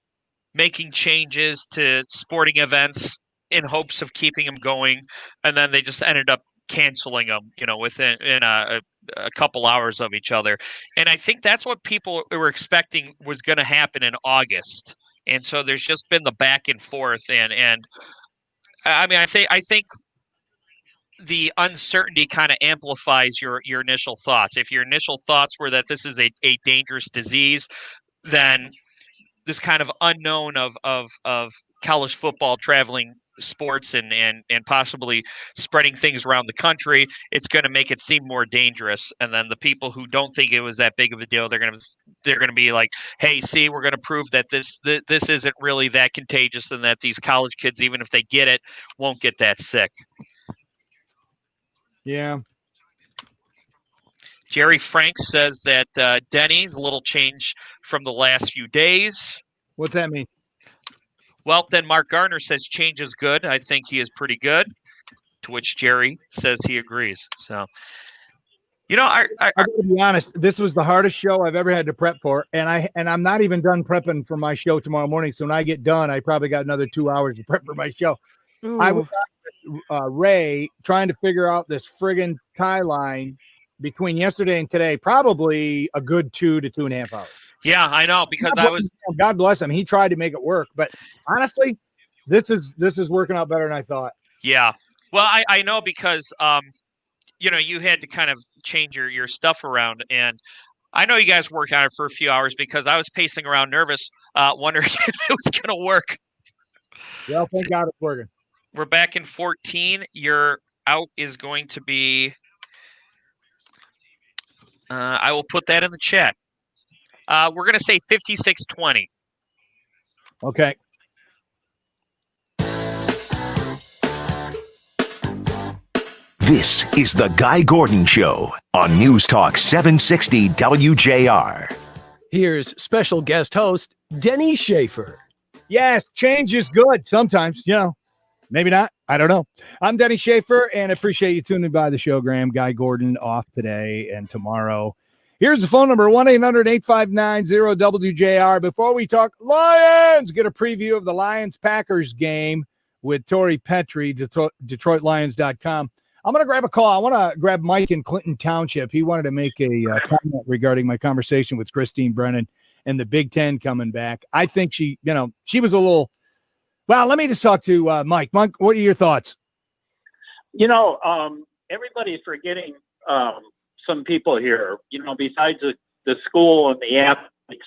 making changes to sporting events in hopes of keeping them going, and then they just ended up canceling them, within a couple hours of each other. And I think that's what people were expecting was going to happen in August. And so there's just been the back and forth, and I mean, I think the uncertainty kind of amplifies your initial thoughts. If your initial thoughts were that this is a dangerous disease, then this kind of unknown of college football traveling sports and possibly spreading things around the country, it's going to make it seem more dangerous. And then the people who don't think it was that big of a deal, they're going to be like, hey, see, we're going to prove that this isn't really that contagious, and that these college kids, even if they get it, won't get that sick. Yeah. Jerry Frank says that Denny's a little change from the last few days. What's that mean? Well, then Mark Garner says change is good. I think he is pretty good. To which Jerry says he agrees. So, I gotta be honest. This was the hardest show I've ever had to prep for, and I'm not even done prepping for my show tomorrow morning. So when I get done, I probably got another 2 hours to prep for my show. Ooh. I was Ray trying to figure out this friggin' tie line between yesterday and today, probably a good 2 to 2.5 hours. Yeah, I know, because God bless him. He tried to make it work, but honestly, this is working out better than I thought. Yeah. Well, I know because you had to kind of change your stuff around, and I know you guys worked on it for a few hours because I was pacing around nervous, wondering if it was going to work. Well, thank God it's working. We're back in 14. Your out is going to be. I will put that in the chat. We're going to say 56-20. Okay. This is the Guy Gordon Show on News Talk 760 WJR. Here's special guest host, Denny Schaffer. Yes, change is good sometimes, maybe not. I don't know. I'm Denny Schaffer, and I appreciate you tuning by the show, Graham. Guy Gordon off today and tomorrow. Here's the phone number, 1-800-859-0WJR. Before we talk Lions, get a preview of the Lions-Packers game with Tori Petrie, DetroitLions.com. I'm going to grab a call. I want to grab Mike in Clinton Township. He wanted to make a comment regarding my conversation with Christine Brennan and the Big Ten coming back. I think she was a little – well, let me just talk to Mike. Mike, what are your thoughts? Everybody's forgetting some people here, besides the school and the athletes.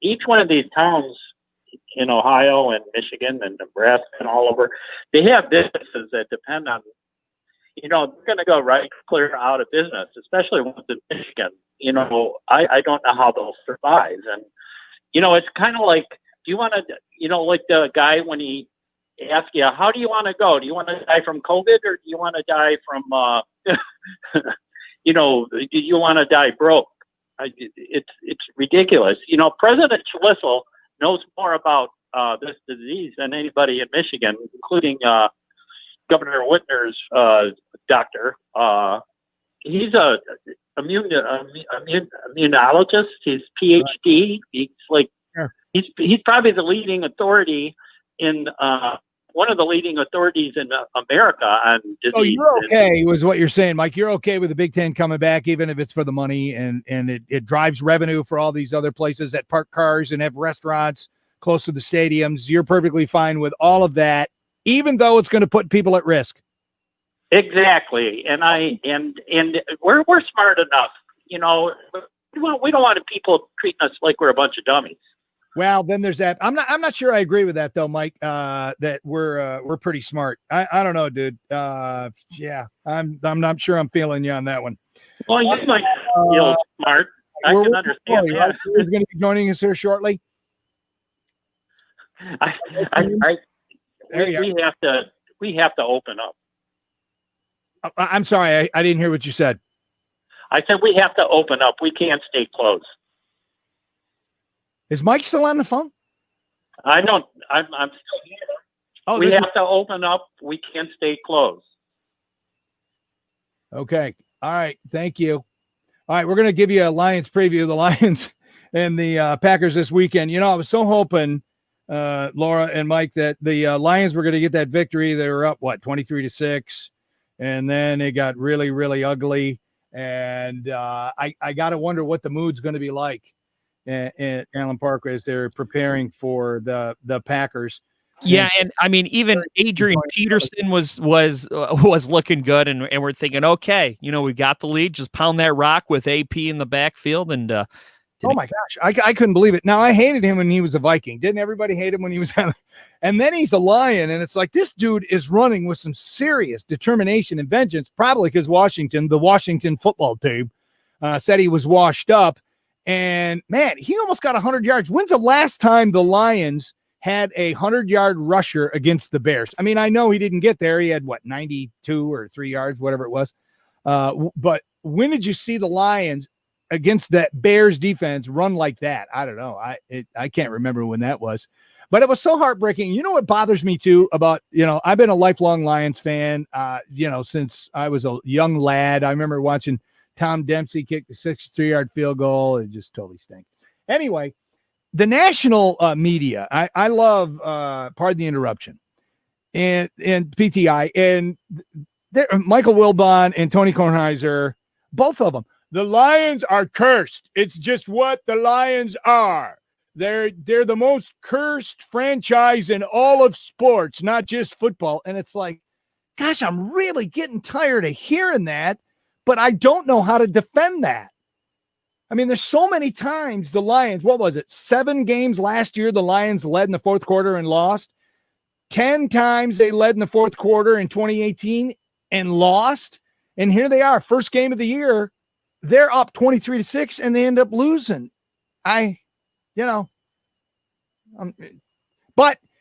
Each one of these towns in Ohio and Michigan and Nebraska and all over, they have businesses that depend on they're going to go right clear out of business, especially ones in Michigan. I don't know how they'll survive. And, it's kind of like, do you want to, like the guy when he asks you, how do you want to go? Do you want to die from COVID or do you want to die from, do you want to die broke? It's ridiculous. President Schlissel knows more about this disease than anybody in Michigan, including Governor Whitner's doctor. He's a immunologist. He's PhD. He's like he's probably the leading authority in one of the leading authorities in America on disease. Oh, you're okay, was what you're saying, Mike. You're okay with the Big Ten coming back, even if it's for the money and it drives revenue for all these other places that park cars and have restaurants close to the stadiums. You're perfectly fine with all of that, even though it's going to put people at risk. Exactly. And we're smart enough, we don't want people treating us like we're a bunch of dummies. Well, then there's that. I'm not sure I agree with that though, Mike, that we're pretty smart. I don't know, dude. Yeah, I'm not sure I'm feeling you on that one. Well, you might feel smart. I can understand that. Who's going to be joining us here shortly? We have to open up. I'm sorry, I didn't hear what you said. I said we have to open up. We can't stay closed. Is Mike still on the phone? I don't. I'm still here. Oh, we have to open up. We can't stay closed. Okay. All right. Thank you. All right. We're going to give you a Lions preview of the Lions and the Packers this weekend. You know, I was so hoping, Laura and Mike, that the Lions were going to get that victory. They were up, 23-6. And then it got really, really ugly. And I got to wonder what the mood's going to be like at Allen Park as they're preparing for the Packers. Yeah, and I mean, even Adrian Peterson was looking good, and we're thinking, okay, we got the lead, just pound that rock with AP in the backfield, and oh my gosh, I couldn't believe it. Now, I hated him when he was a Viking. Didn't everybody hate him when he was and then he's a Lion, and it's like this dude is running with some serious determination and vengeance, probably because the Washington football team, said he was washed up, and man, he almost got 100 yards. When's the last time the Lions had a 100-yard rusher against the Bears? I mean, I know he didn't get there. He had 92 or 3 yards, whatever it was. But when did you see the Lions against that Bears defense run like that? I don't know. I can't remember when that was, but it was so heartbreaking. You know what bothers me too about, I've been a lifelong Lions fan, since I was a young lad. I remember watching Tom Dempsey kick the 63-yard field goal. It just totally stank. Anyway, the national media, I love, pardon the interruption, and PTI, and Michael Wilbon and Tony Kornheiser, both of them. The Lions are cursed. It's just what the Lions are. They're the most cursed franchise in all of sports, not just football. And it's like, gosh, I'm really getting tired of hearing that, but I don't know how to defend that. I mean, there's so many times the Lions, 7 games last year, the Lions led in the fourth quarter and lost. 10 times they led in the fourth quarter in 2018 and lost. And here they are, first game of the year. They're up 23-6 and they end up losing. But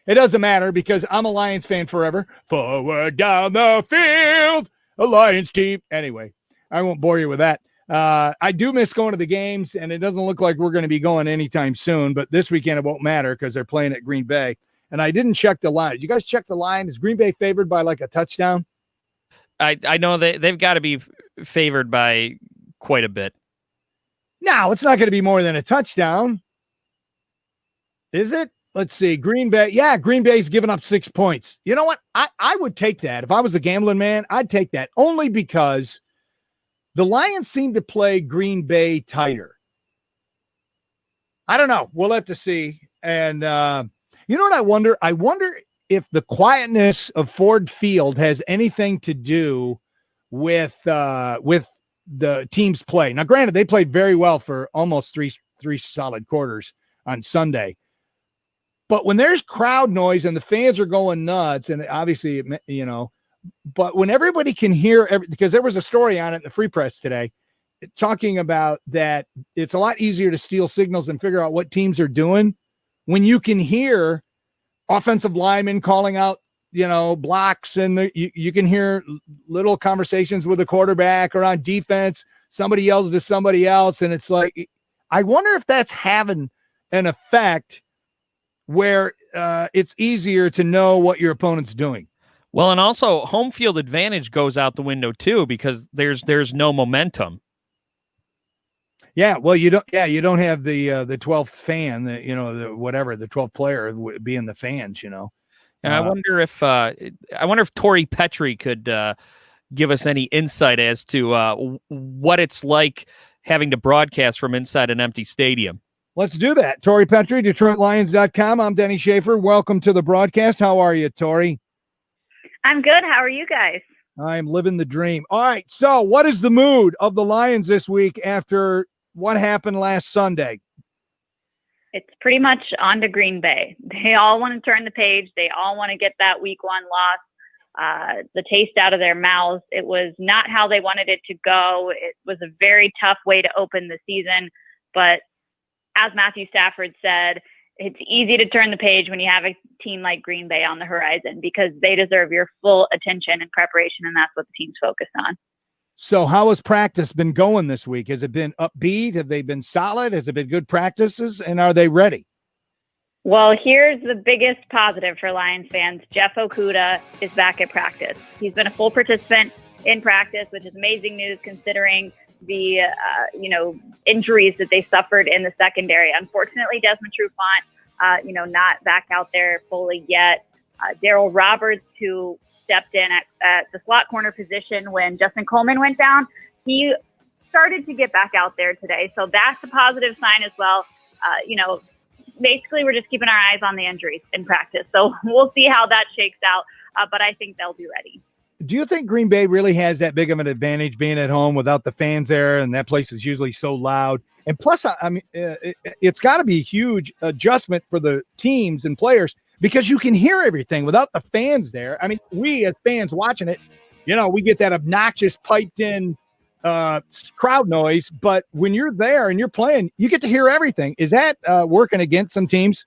it doesn't matter because I'm a Lions fan forever. Forward down the field, a Lions team. Anyway, I won't bore you with that. I do miss going to the games, and it doesn't look like we're going to be going anytime soon, but this weekend it won't matter because they're playing at Green Bay. And I didn't check the line. Did you guys check the line? Is Green Bay favored by like a touchdown? I know they've got to be favored by quite a bit. No, it's not going to be more than a touchdown. Is it? Let's see. Green Bay. Yeah, Green Bay's given up 6 points. You know what? I would take that. If I was a gambling man, I'd take that only because the Lions seem to play Green Bay tighter. I don't know. We'll have to see. And you know what I wonder? I wonder if the quietness of Ford Field has anything to do with the team's play. Now, granted, they played very well for almost three solid quarters on Sunday. But when there's crowd noise and the fans are going nuts, and obviously, but when everybody can hear, because there was a story on it in the Free Press today talking about that it's a lot easier to steal signals and figure out what teams are doing when you can hear offensive linemen calling out, blocks, and you can hear little conversations with the quarterback or on defense. Somebody yells to somebody else, and it's like, I wonder if that's having an effect where it's easier to know what your opponent's doing. Well, and also home field advantage goes out the window too because there's no momentum. Yeah, well, you don't have the 12th fan, the 12th player being the fans, And I wonder if Tori Petrie could give us any insight as to what it's like having to broadcast from inside an empty stadium. Let's do that. Tori Petrie, DetroitLions.com. I'm Denny Schaffer. Welcome to the broadcast. How are you, Tori? I'm good. How are you guys? I'm living the dream. All right. So what is the mood of the Lions this week after what happened last Sunday? It's pretty much on to Green Bay. They all want to turn the page. They all want to get that week 1 loss, the taste out of their mouths. It was not how they wanted it to go. It was a very tough way to open the season. But as Matthew Stafford said, it's easy to turn the page when you have a team like Green Bay on the horizon because they deserve your full attention and preparation, and that's what the team's focused on. So how has practice been going this week? Has it been upbeat? Have they been solid? Has it been good practices? And are they ready? Well, here's the biggest positive for Lions fans. Jeff Okuda is back at practice. He's been a full participant in practice, which is amazing news considering the injuries that they suffered in the secondary. Unfortunately, Desmond Trufant, not back out there fully yet. Daryl Roberts, who stepped in at the slot corner position when Justin Coleman went down, he started to get back out there today. So that's a positive sign as well. Basically, we're just keeping our eyes on the injuries in practice. So we'll see how that shakes out, but I think they'll be ready. Do you think Green Bay really has that big of an advantage being at home without the fans there, and that place is usually so loud? And plus, it's got to be a huge adjustment for the teams and players because you can hear everything without the fans there. I mean, we as fans watching it, we get that obnoxious piped-in crowd noise, but when you're there and you're playing, you get to hear everything. Is that working against some teams?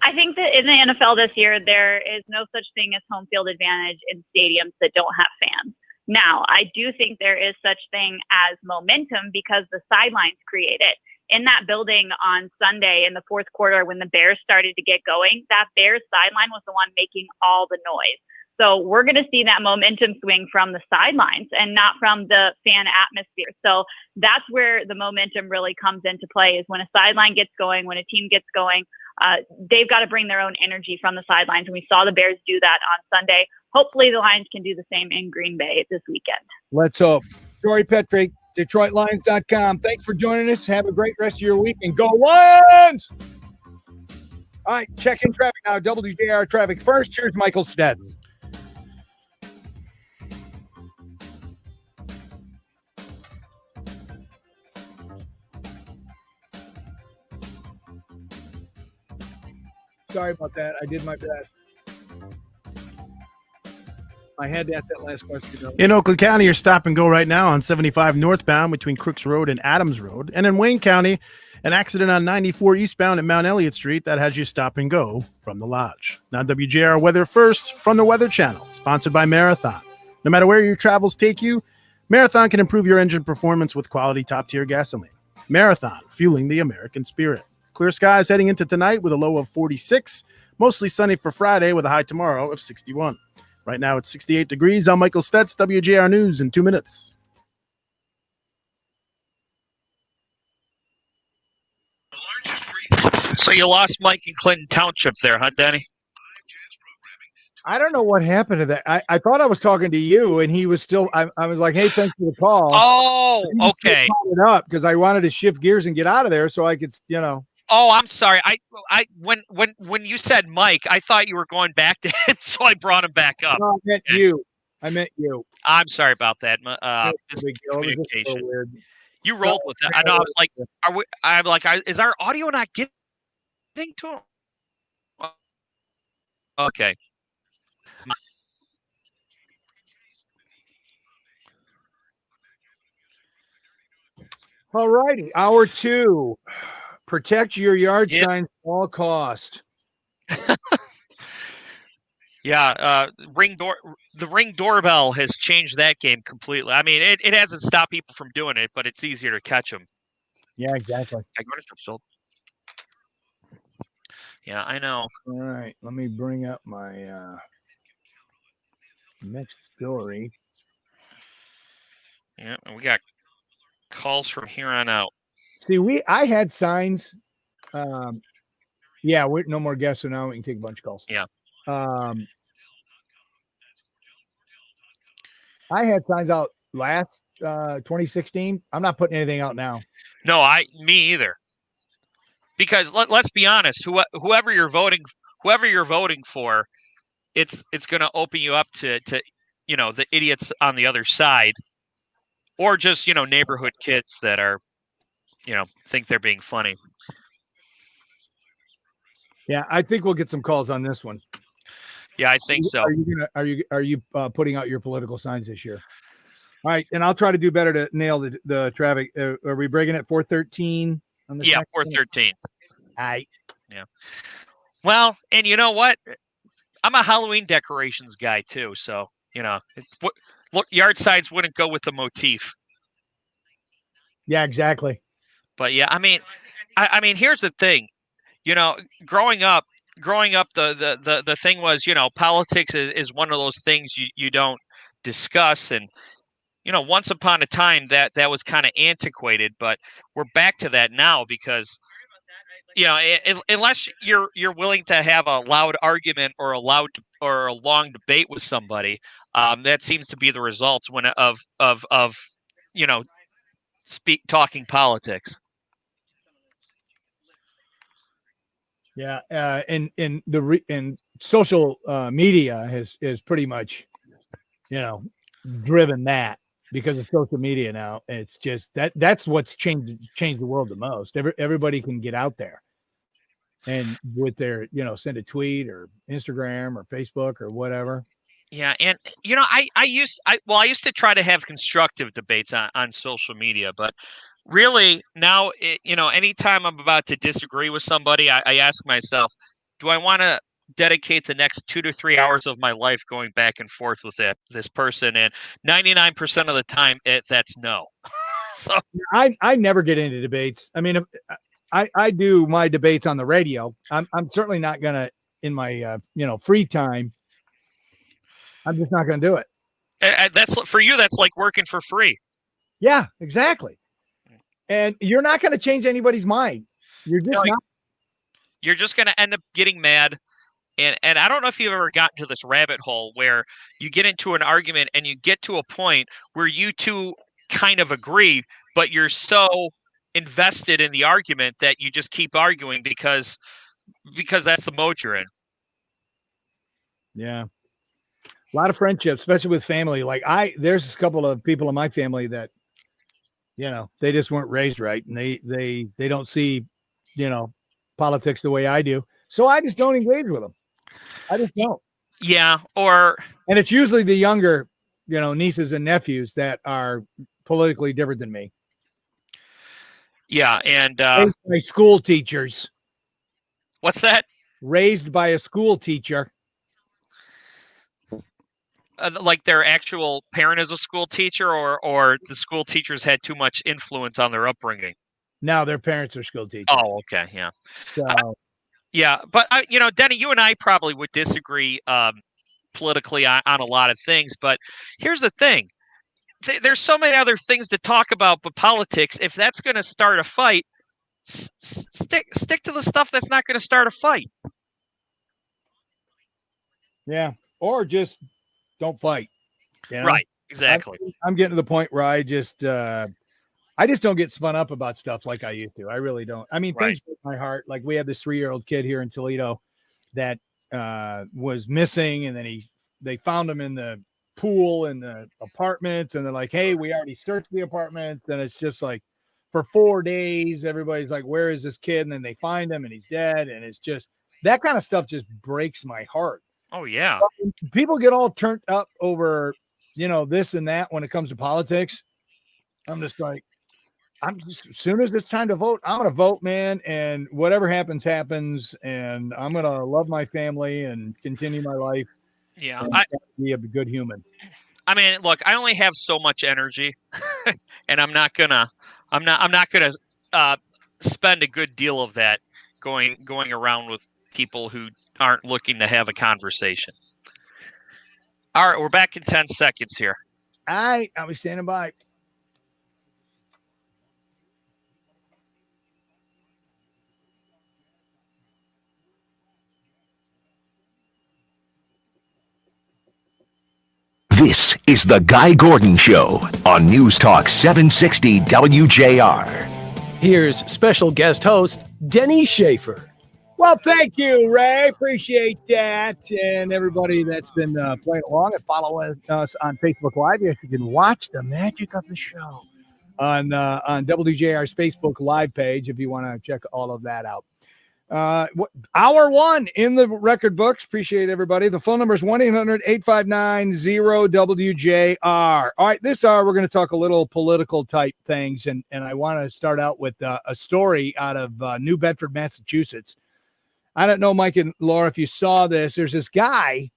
I think that in the NFL this year, there is no such thing as home field advantage in stadiums that don't have fans. Now, I do think there is such thing as momentum because the sidelines create it. In that building on Sunday in the fourth quarter when the Bears started to get going, that Bears sideline was the one making all the noise. So we're going to see that momentum swing from the sidelines and not from the fan atmosphere. So that's where the momentum really comes into play is when a sideline gets going, when a team gets going, they've got to bring their own energy from the sidelines. And we saw the Bears do that on Sunday. Hopefully the Lions can do the same in Green Bay this weekend. Let's hope. Troy Petrie, DetroitLions.com. Thanks for joining us. Have a great rest of your week and go Lions! All right, check in traffic now. WJR Traffic first. Here's Michael Steds. Sorry about that. I did my best. I had to ask that last question. In Oakland County, you're stop and go right now on 75 northbound between Crooks Road and Adams Road. And in Wayne County, an accident on 94 eastbound at Mount Elliott Street that has you stop and go from the Lodge. Now WJR Weather first from the Weather Channel, sponsored by Marathon. No matter where your travels take you, Marathon can improve your engine performance with quality top-tier gasoline. Marathon, fueling the American spirit. Clear skies heading into tonight with a low of 46. Mostly sunny for Friday with a high tomorrow of 61. Right now it's 68 degrees. I'm Michael Stets, WJR News in 2 minutes. So you lost Mike in Clinton Township there, huh, Denny? I don't know what happened to that. I thought I was talking to you, and he was still. I was like, "Hey, thanks for the call." Oh, okay. It up because I wanted to shift gears and get out of there so I could, Oh, I'm sorry. When you said Mike, I thought you were going back to him, so I brought him back up. No, I meant you. I'm sorry about that. Miscommunication. You rolled with that. I know. I was like, is our audio not getting to him? Okay. All righty. Hour 2. Protect your yard signs at all cost. Yeah, the Ring doorbell has changed that game completely. I mean, it hasn't stopped people from doing it, but it's easier to catch them. Yeah, exactly. Yeah, I know. All right, let me bring up my next story. Yeah, and we got calls from here on out. See, I had signs. Yeah, we're no more guests, so now we can take a bunch of calls. Yeah. I had signs out last 2016. I'm not putting anything out now. No, me either. Because let's be honest, whoever you're voting for, it's going to open you up to the idiots on the other side, or just neighborhood kids that are think they're being funny. Yeah, I think we'll get some calls on this one. Yeah, I think so. Are you putting out your political signs this year? All right, and I'll try to do better to nail the traffic. Are we breaking at 413? Yeah, 413. Yeah. Well, and you know what? I'm a Halloween decorations guy too, so look, yard signs wouldn't go with the motif. Yeah, exactly. But yeah, I mean, here's the thing. Growing up, the thing was, politics is one of those things you don't discuss, and once upon a time that was kind of antiquated, but we're back to that now because unless you're willing to have a loud argument or a long debate with somebody, that seems to be the results of talking politics. Yeah, and social media has pretty much, driven that because of social media now. It's just that's what's changed the world the most. Everybody can get out there, and with their send a tweet or Instagram or Facebook or whatever. Yeah, and I used to try to have constructive debates on social media, but really now, anytime I'm about to disagree with somebody, I ask myself, do I want to dedicate the next 2 to 3 hours of my life going back and forth with this person? And 99% of the time, that's no. So I never get into debates. I mean, I do my debates on the radio. I'm certainly not gonna in my free time. I'm just not gonna do it. That's for you. That's like working for free. Yeah, exactly. And you're not going to change anybody's mind. You're just not. You're just going to end up getting mad. And I don't know if you've ever gotten to this rabbit hole where you get into an argument and you get to a point where you two kind of agree, but you're so invested in the argument that you just keep arguing because that's the mode you're in. Yeah. A lot of friendships, especially with family. Like there's a couple of people in my family that, they just weren't raised right, and they don't see, politics the way I do. So I just don't engage with them. I just don't. Yeah, and it's usually the younger, nieces and nephews that are politically different than me. Yeah, and raised by school teachers. What's that? Raised by a school teacher. Like their actual parent is a school teacher, or the school teachers had too much influence on their upbringing? No, their parents are school teachers. Oh, okay, yeah. So, yeah, but Denny, you and I probably would disagree politically on a lot of things. But here's the thing: there's so many other things to talk about, but politics. If that's going to start a fight, stick to the stuff that's not going to start a fight. Yeah, or just don't fight. Right, exactly. I'm getting to the point where I just don't get spun up about stuff like I used to. I really don't. I mean, things break my heart. Like we have this 3-year-old kid here in Toledo that was missing, and then they found him in the pool in the apartments, and they're like, hey, we already searched the apartment. And it's just like for 4 days, everybody's like, where is this kid? And then they find him and he's dead. And it's just that kind of stuff just breaks my heart. Oh, yeah. People get all turned up over, this and that when it comes to politics. I'm just like, as soon as it's time to vote, I'm going to vote, man. And whatever happens, happens. And I'm going to love my family and continue my life. Yeah. And be a good human. I mean, look, I only have so much energy and I'm not gonna spend a good deal of that going around with people who aren't looking to have a conversation. All right, we're back in 10 seconds here. I'll be standing by. This is the Guy Gordon Show on News Talk 760 WJR. Here's special guest host Denny Schaffer. Well, thank you, Ray. Appreciate that. And everybody that's been playing along and following us on Facebook Live. You can watch the magic of the show on WJR's Facebook Live page if you want to check all of that out. Hour one in the record books. Appreciate everybody. The phone number is 1-800-859-0WJR. All right, this hour we're going to talk a little political type things, and I want to start out with a story out of New Bedford, Massachusetts. I don't know, Mike and Laura, if you saw this. There's this guy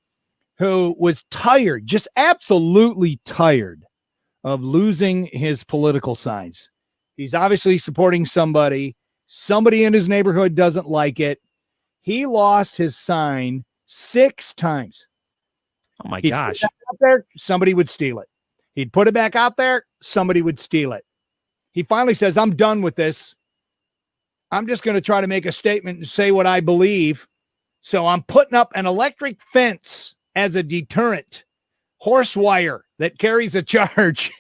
who was tired, just absolutely tired of losing his political signs. He's obviously supporting somebody. Somebody in his neighborhood doesn't like it. He lost his sign 6 times. Oh, my He'd gosh. put it out there, somebody would steal it. He'd put it back out there, somebody would steal it. He finally says, I'm done with this. I'm just going to try to make a statement and say what I believe. So I'm putting up an electric fence as a deterrent, horse wire that carries a charge.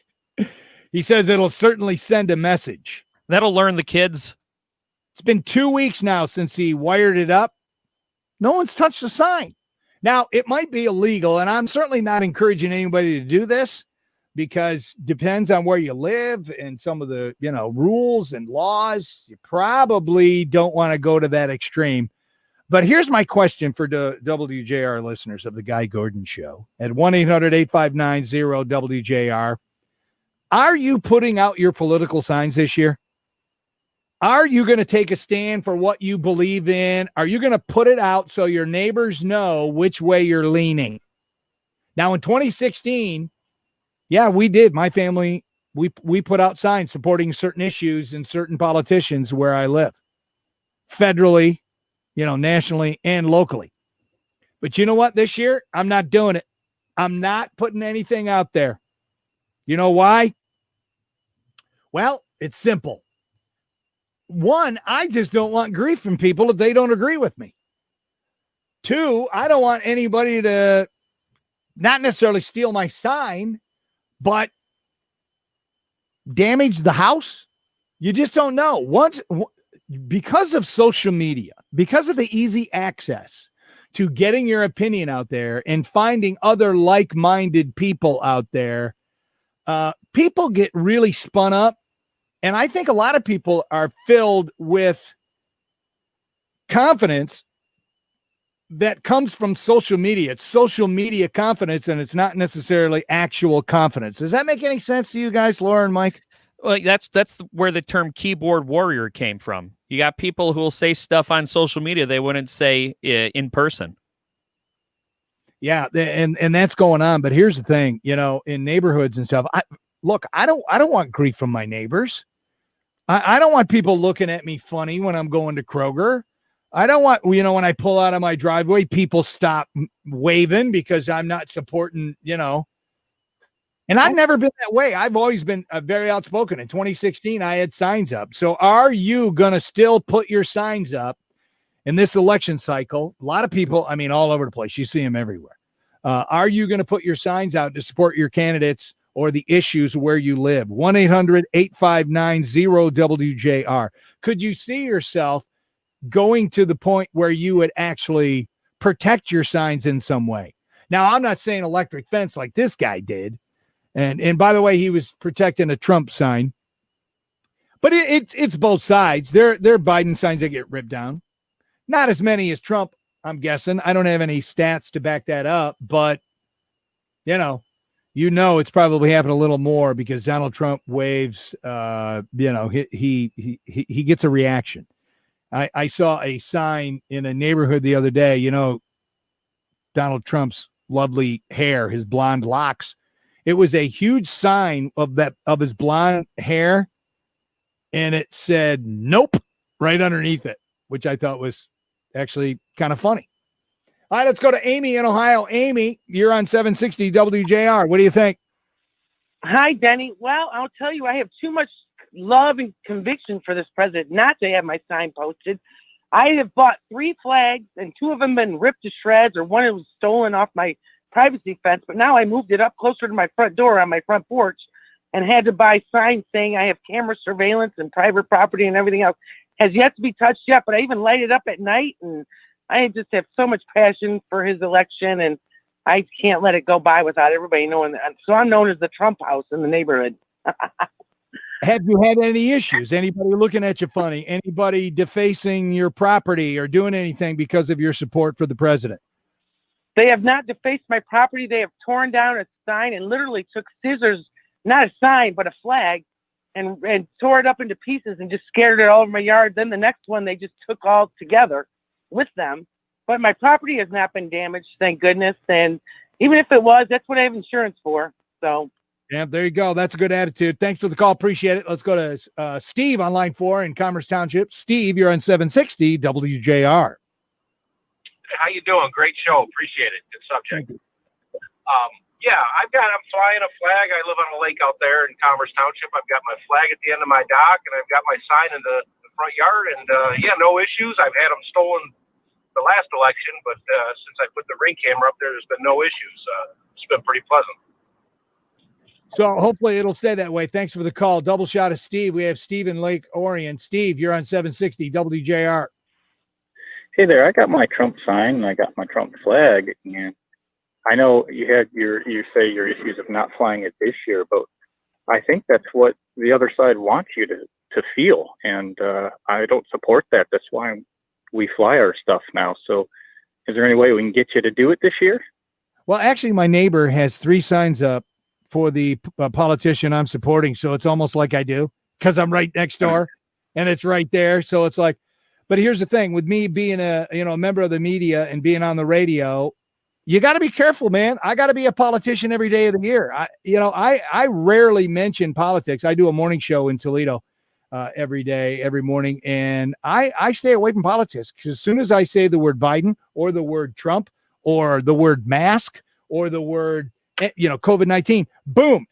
He says it'll certainly send a message. That'll learn the kids. It's been 2 weeks now since he wired it up. No one's touched the sign. Now, it might be illegal, and I'm certainly not encouraging anybody to do this because depends on where you live and some of the, rules and laws. You probably don't want to go to that extreme. But here's my question for the WJR listeners of the Guy Gordon Show at 1-800-859-0WJR. Are you putting out your political signs this year? Are you going to take a stand for what you believe in? Are you going to put it out so your neighbors know which way you're leaning? Now, in 2016, yeah, we did. My family, we put out signs supporting certain issues and certain politicians where I live, federally, nationally and locally. But you know what? This year, I'm not doing it. I'm not putting anything out there. You know why? Well, it's simple. One, I just don't want grief from people if they don't agree with me. Two, I don't want anybody to not necessarily steal my sign, but damage the house. You just don't know. Because of social media, because of the easy access to getting your opinion out there and finding other like-minded people out there, people get really spun up. And I think a lot of people are filled with confidence that comes from social media. It's social media confidence, and it's not necessarily actual confidence. Does that make any sense to you guys, Laura and Mike? Well, that's where the term keyboard warrior came from. You got people who will say stuff on social media they wouldn't say in person. Yeah, and that's going on. But here's the thing, in neighborhoods and stuff. I don't want grief from my neighbors. I don't want people looking at me funny when I'm going to Kroger. I don't want, when I pull out of my driveway, people stop waving because I'm not supporting, And I've never been that way. I've always been very outspoken. In 2016, I had signs up. So are you going to still put your signs up in this election cycle? A lot of people, all over the place. You see them everywhere. Are you going to put your signs out to support your candidates or the issues where you live? 1-800-859-0WJR. Could you see yourself going to the point where you would actually protect your signs in some way? Now, I'm not saying electric fence like this guy did. And by the way, he was protecting a Trump sign. But it's both sides. There are Biden signs that get ripped down. Not as many as Trump, I'm guessing. I don't have any stats to back that up. But, it's probably happened a little more because Donald Trump waves, he gets a reaction. I saw a sign in a neighborhood the other day, Donald Trump's lovely hair, his blonde locks. It was a huge sign of his blonde hair, and it said "nope" right underneath it, which I thought was actually kind of funny. All right, let's go to Amy in Ohio. Amy, you're on 760 WJR. What do you think? Hi, Denny. Well, I'll tell you, I have too much love and conviction for this president not to have my sign posted. I have bought 3 flags, and 2 of them been ripped to shreds, or one was stolen off my privacy fence. But now I moved it up closer to my front door on my front porch and had to buy signs saying I have camera surveillance and private property and everything else. Has yet to be touched yet, but I even light it up at night, and I just have so much passion for his election, and I can't let it go by without everybody knowing that. So I'm known as the Trump house in the neighborhood. Have you had any issues? Anybody looking at you funny? Anybody defacing your property or doing anything because of your support for the president? They have not defaced my property. They have torn down a sign and literally took scissors, not a sign, but a flag, and tore it up into pieces and just scattered it all over my yard. Then the next one they just took all together with them. But my property has not been damaged, thank goodness. And even if it was, that's what I have insurance for. So. Yeah, there you go. That's a good attitude. Thanks for the call. Appreciate it. Let's go to Steve on line 4 in Commerce Township. Steve, you're on 760 WJR. How you doing? Great show. Appreciate it. Good subject. I'm flying a flag. I live on a lake out there in Commerce Township. I've got my flag at the end of my dock, and I've got my sign in the front yard. And no issues. I've had them stolen the last election, but since I put the ring camera up there, there's been no issues. It's been pretty pleasant. So hopefully it'll stay that way. Thanks for the call. Double shot of Steve. We have Steve in Lake Orion. Steve, you're on 760 WJR. Hey there, I got my Trump sign and I got my Trump flag, and I know you say your issues of not flying it this year, but I think that's what the other side wants you to feel, and I don't support that. That's why we fly our stuff now. So is there any way we can get you to do it this year? Well, actually, my neighbor has 3 signs up for the politician I'm supporting, so it's almost like I do because I'm right next door and it's right there. So it's like, but here's the thing with me being a member of the media and being on the radio, you got to be careful, man. I got to be a politician every day of the year. I rarely mention politics. I do a morning show in Toledo every day, every morning, and I stay away from politics because as soon as I say the word Biden or the word Trump or the word mask or the word COVID-19, boom,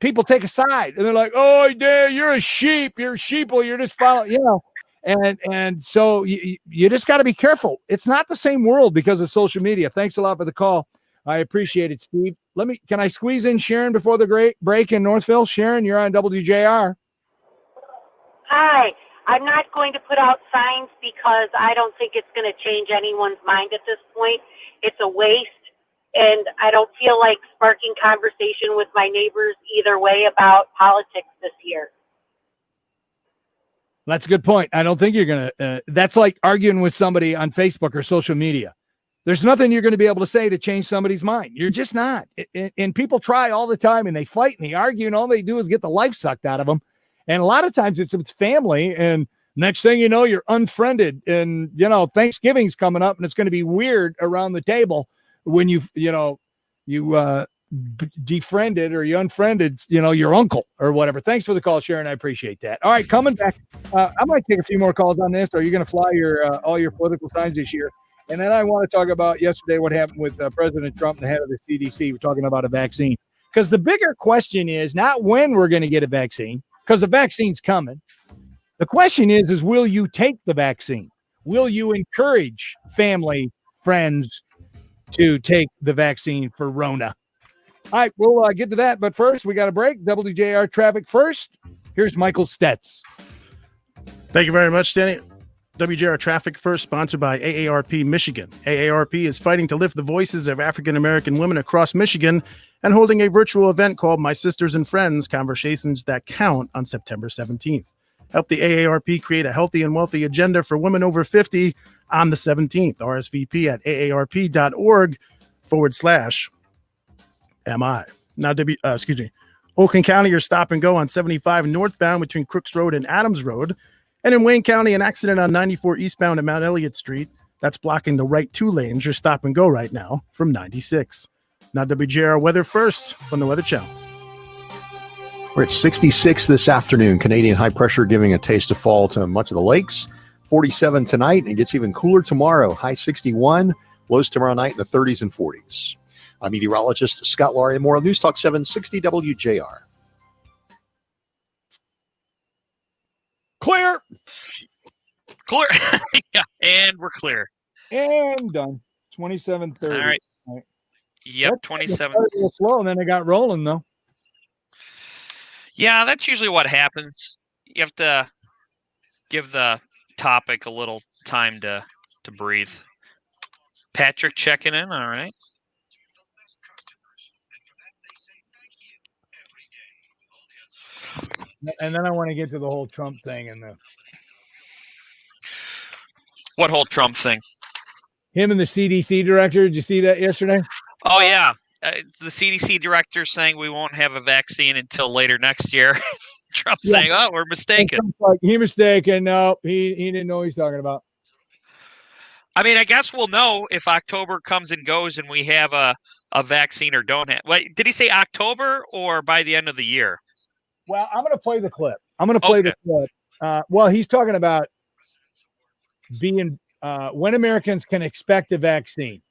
people take a side and they're like, oh, yeah, you're a sheep, you're sheeple, you're just following, and so you just got to be careful. It's not the same world because of social media. Thanks a lot for the call. I appreciate it, Steve. Can I squeeze in Sharon before the great break in Northville? Sharon, you're on WJR. Hi. I'm not going to put out signs because I don't think it's going to change anyone's mind at this point. It's a waste. And I don't feel like sparking conversation with my neighbors either way about politics this year. That's a good point. I don't think you're going to, that's like arguing with somebody on Facebook or social media. There's nothing you're going to be able to say to change somebody's mind. You're just not. And people try all the time and they fight and they argue and all they do is get the life sucked out of them. And a lot of times it's family. And next thing you know, you're unfriended and, Thanksgiving's coming up and it's going to be weird around the table when you defriended or you unfriended, your uncle or whatever. Thanks for the call, Sharon. I appreciate that. All right, coming back. I might take a few more calls on this. Are you going to fly all your political signs this year? And then I want to talk about yesterday what happened with President Trump, the head of the CDC. We're talking about a vaccine. Because the bigger question is not when we're going to get a vaccine, because the vaccine's coming. The question is will you take the vaccine? Will you encourage family, friends, to take the vaccine for Rona? All right, we'll get to that. But first, we got a break. WJR Traffic first. Here's Michael Stetz. Thank you very much, Denny. WJR Traffic first, sponsored by AARP Michigan. AARP is fighting to lift the voices of African-American women across Michigan and holding a virtual event called My Sisters and Friends, Conversations That Count on September 17th. Help the AARP create a healthy and wealthy agenda for women over 50 on the 17th. RSVP at aarp.org/MI. Now, Oakland County, your stop and go on 75 northbound between Crooks Road and Adams Road. And in Wayne County, an accident on 94 eastbound at Mount Elliott Street. That's blocking the right 2 lanes. Your stop and go right now from 96. Now, WJR weather first from the Weather Channel. We're at 66 this afternoon. Canadian high pressure giving a taste of fall to much of the lakes. 47 tonight, and it gets even cooler tomorrow. High 61, lows tomorrow night in the 30s and 40s. I'm meteorologist Scott Laurie. More on News Talk 760 WJR. Clear. Yeah, and we're clear. And done. 27:30. All right. Yep, 27. A little slow, and then it got rolling, though. Yeah, that's usually what happens. You have to give the topic a little time to breathe. Patrick checking in. All right. And then I want to get to the whole Trump thing and What whole Trump thing? him and the CDC director. Did you see that yesterday? Oh, yeah. The CDC director saying we won't have a vaccine until later next year. Trump saying, oh, we're mistaken. Like, he mistaken. No, he didn't know what he's talking about. I mean, I guess we'll know if October comes and goes and we have a vaccine or don't have. Wait, did he say October or by the end of the year? Well, I'm going to play the clip. The clip. Well, he's talking about being when Americans can expect a vaccine.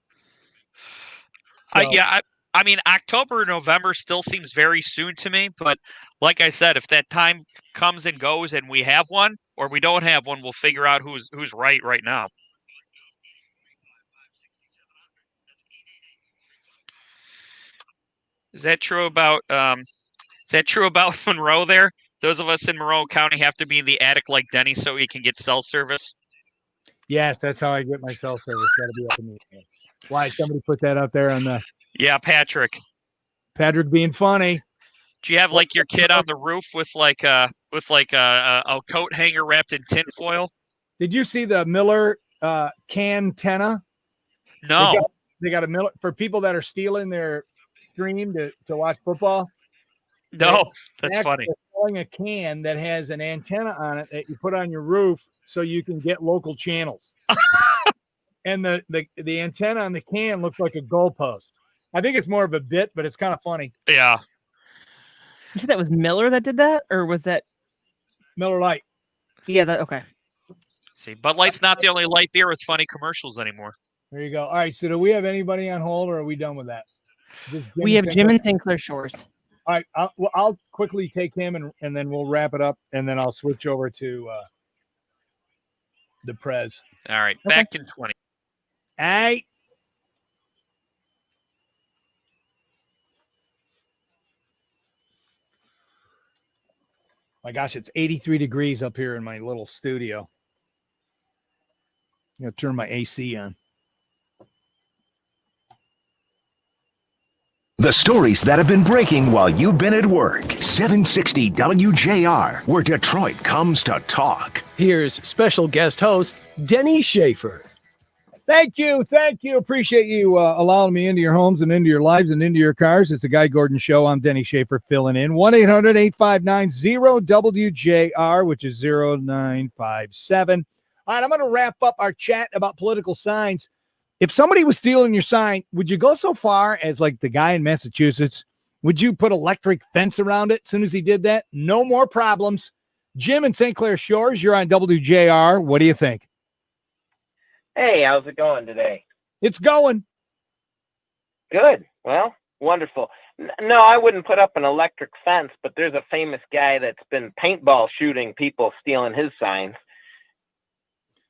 I mean, October, November still seems very soon to me. But like I said, if that time comes and goes and we have one or we don't have one, we'll figure out who's right now. Is that true about Monroe there? Those of us in Monroe County have to be in the attic like Denny so he can get cell service. Yes, that's how I get my cell service. Got to be up in the air. Why somebody put that out there on the? Yeah, Patrick being funny. Do you have like your kid on the roof with like a coat hanger wrapped in tin foil? Did you see the Miller cantenna? No. They got a Miller for people that are stealing their stream to watch football. No, that's funny. Selling a can that has an antenna on it that you put on your roof so you can get local channels. And the antenna on the can looks like a goalpost. I think it's more of a bit, but it's kind of funny. Yeah. You said that was Miller that did that, or was that Miller Lite? Yeah, okay. See, Bud Light's not the only light beer with funny commercials anymore. There you go. All right, so do we have anybody on hold, or are we done with that? We have Jim in St. Clair Shores. All right, I'll quickly take him, and then we'll wrap it up, and then I'll switch over to the Prez. All right, back in 20. Hey. My gosh, it's 83 degrees up here in my little studio. I'm going to turn my AC on. The stories that have been breaking while you've been at work. 760 WJR, where Detroit comes to talk. Here's special guest host, Denny Schaffer. Thank you. Appreciate you allowing me into your homes and into your lives and into your cars. It's a Guy Gordon Show. I'm Denny Schaffer filling in. 1-800-859-0WJR, which is 0957. All right, I'm going to wrap up our chat about political signs. If somebody was stealing your sign, would you go so far as like the guy in Massachusetts? Would you put electric fence around it as soon as he did that? No more problems. Jim in St. Clair Shores, you're on WJR. What do you think? Hey, how's it going today? It's going. Good. Well, wonderful. No, I wouldn't put up an electric fence, but there's a famous guy that's been paintball shooting people stealing his signs.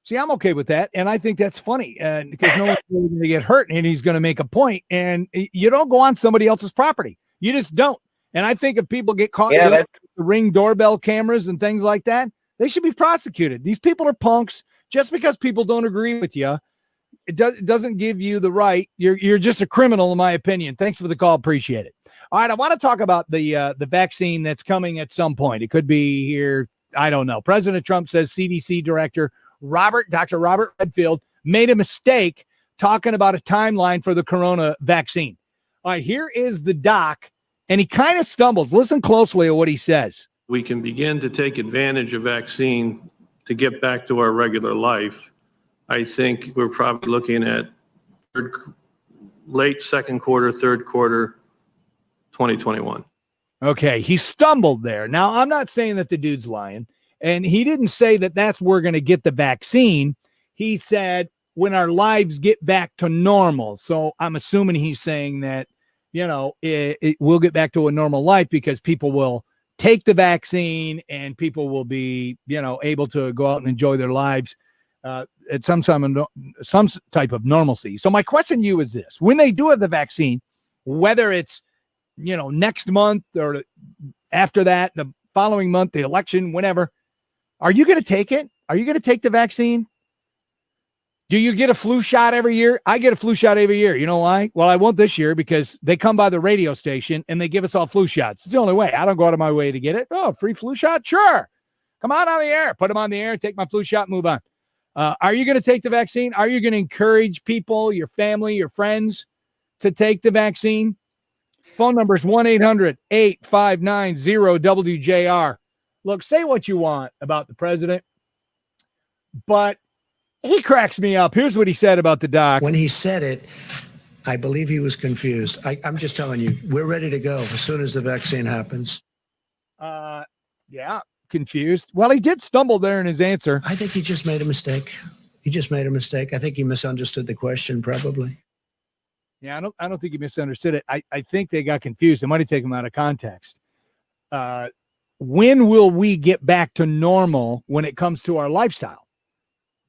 See, I'm okay with that, and I think that's funny because no one's really going to get hurt, and he's going to make a point, and you don't go on somebody else's property. You just don't. And I think if people get caught with the Ring doorbell cameras and things like that, they should be prosecuted. These people are punks. Just because people don't agree with you, it doesn't give you the right. You're just a criminal, in my opinion. Thanks for the call. Appreciate it. All right, I want to talk about the vaccine that's coming at some point. It could be here. I don't know. President Trump says CDC Director Dr. Robert Redfield made a mistake talking about a timeline for the corona vaccine. All right, here is the doc, and he kind of stumbles. Listen closely to what he says. We can begin to take advantage of vaccine to get back to our regular life. I think we're probably looking at late second quarter, third quarter, 2021. Okay, he stumbled there. Now, I'm not saying that the dude's lying, and he didn't say that that's where we're going to get the vaccine. He said when our lives get back to normal. So I'm assuming he's saying that, it will get back to a normal life because people will take the vaccine and people will be, able to go out and enjoy their lives at some type of normalcy. So my question to you is this: when they do have the vaccine, whether it's, next month or after that, the following month, the election, whenever, are you going to take it? Are you going to take the vaccine? Do you get a flu shot every year? I get a flu shot every year. You know why? Well, I won't this year because they come by the radio station and they give us all flu shots. It's the only way. I don't go out of my way to get it. Oh, free flu shot? Sure. Come on the air. Put them on the air. Take my flu shot. Move on. Are you going to take the vaccine? Are you going to encourage people, your family, your friends to take the vaccine? Phone number is 1-800-859-0WJR. Look, say what you want about the president, but he cracks me up. Here's what he said about the doc. When he said it, I believe he was confused. I'm just telling you, we're ready to go as soon as the vaccine happens. Yeah, confused. Well, he did stumble there in his answer. I think he just made a mistake. I think he misunderstood the question, probably. Yeah, I don't think he misunderstood it. I think they got confused. They might have taken him out of context. When will we get back to normal when it comes to our lifestyle?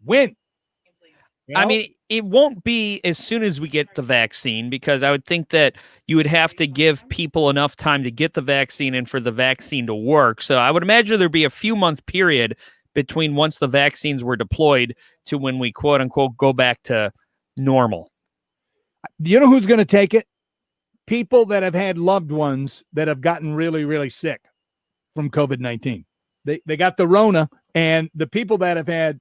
When? You know? I mean, it won't be as soon as we get the vaccine, because I would think that you would have to give people enough time to get the vaccine and for the vaccine to work. So I would imagine there'd be a few month period between once the vaccines were deployed to when we quote unquote go back to normal. You know who's going to take it? People that have had loved ones that have gotten really, really sick from COVID-19. They got the Rona, and the people that have had,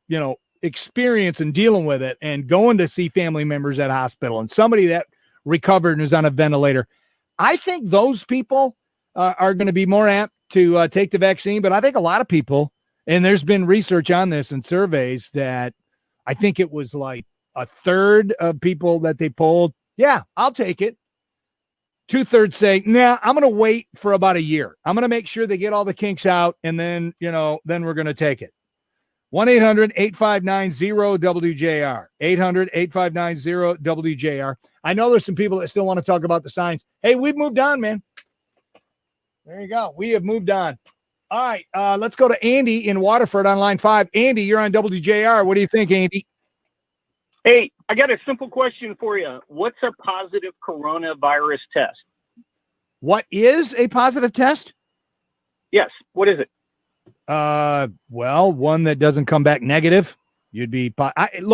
experience in dealing with it and going to see family members at hospital and somebody that recovered and is on a ventilator. I think those people are going to be more apt to take the vaccine, but I think a lot of people, and there's been research on this and surveys that I think it was like a third of people that they polled. Yeah, I'll take it. 2/3 say, nah, I'm going to wait for about a year. I'm going to make sure they get all the kinks out, and then, then we're going to take it. 1-800-859-0WJR. 800-859-0WJR. I know there's some people that still want to talk about the signs. Hey, we've moved on, man. There you go. We have moved on. All right, let's go to Andy in Waterford on line 5. Andy, you're on WJR. What do you think, Andy? Hey, I got a simple question for you. What's a positive coronavirus test? What is a positive test? Yes. What is it? Well, one that doesn't come back negative. You'd be, look,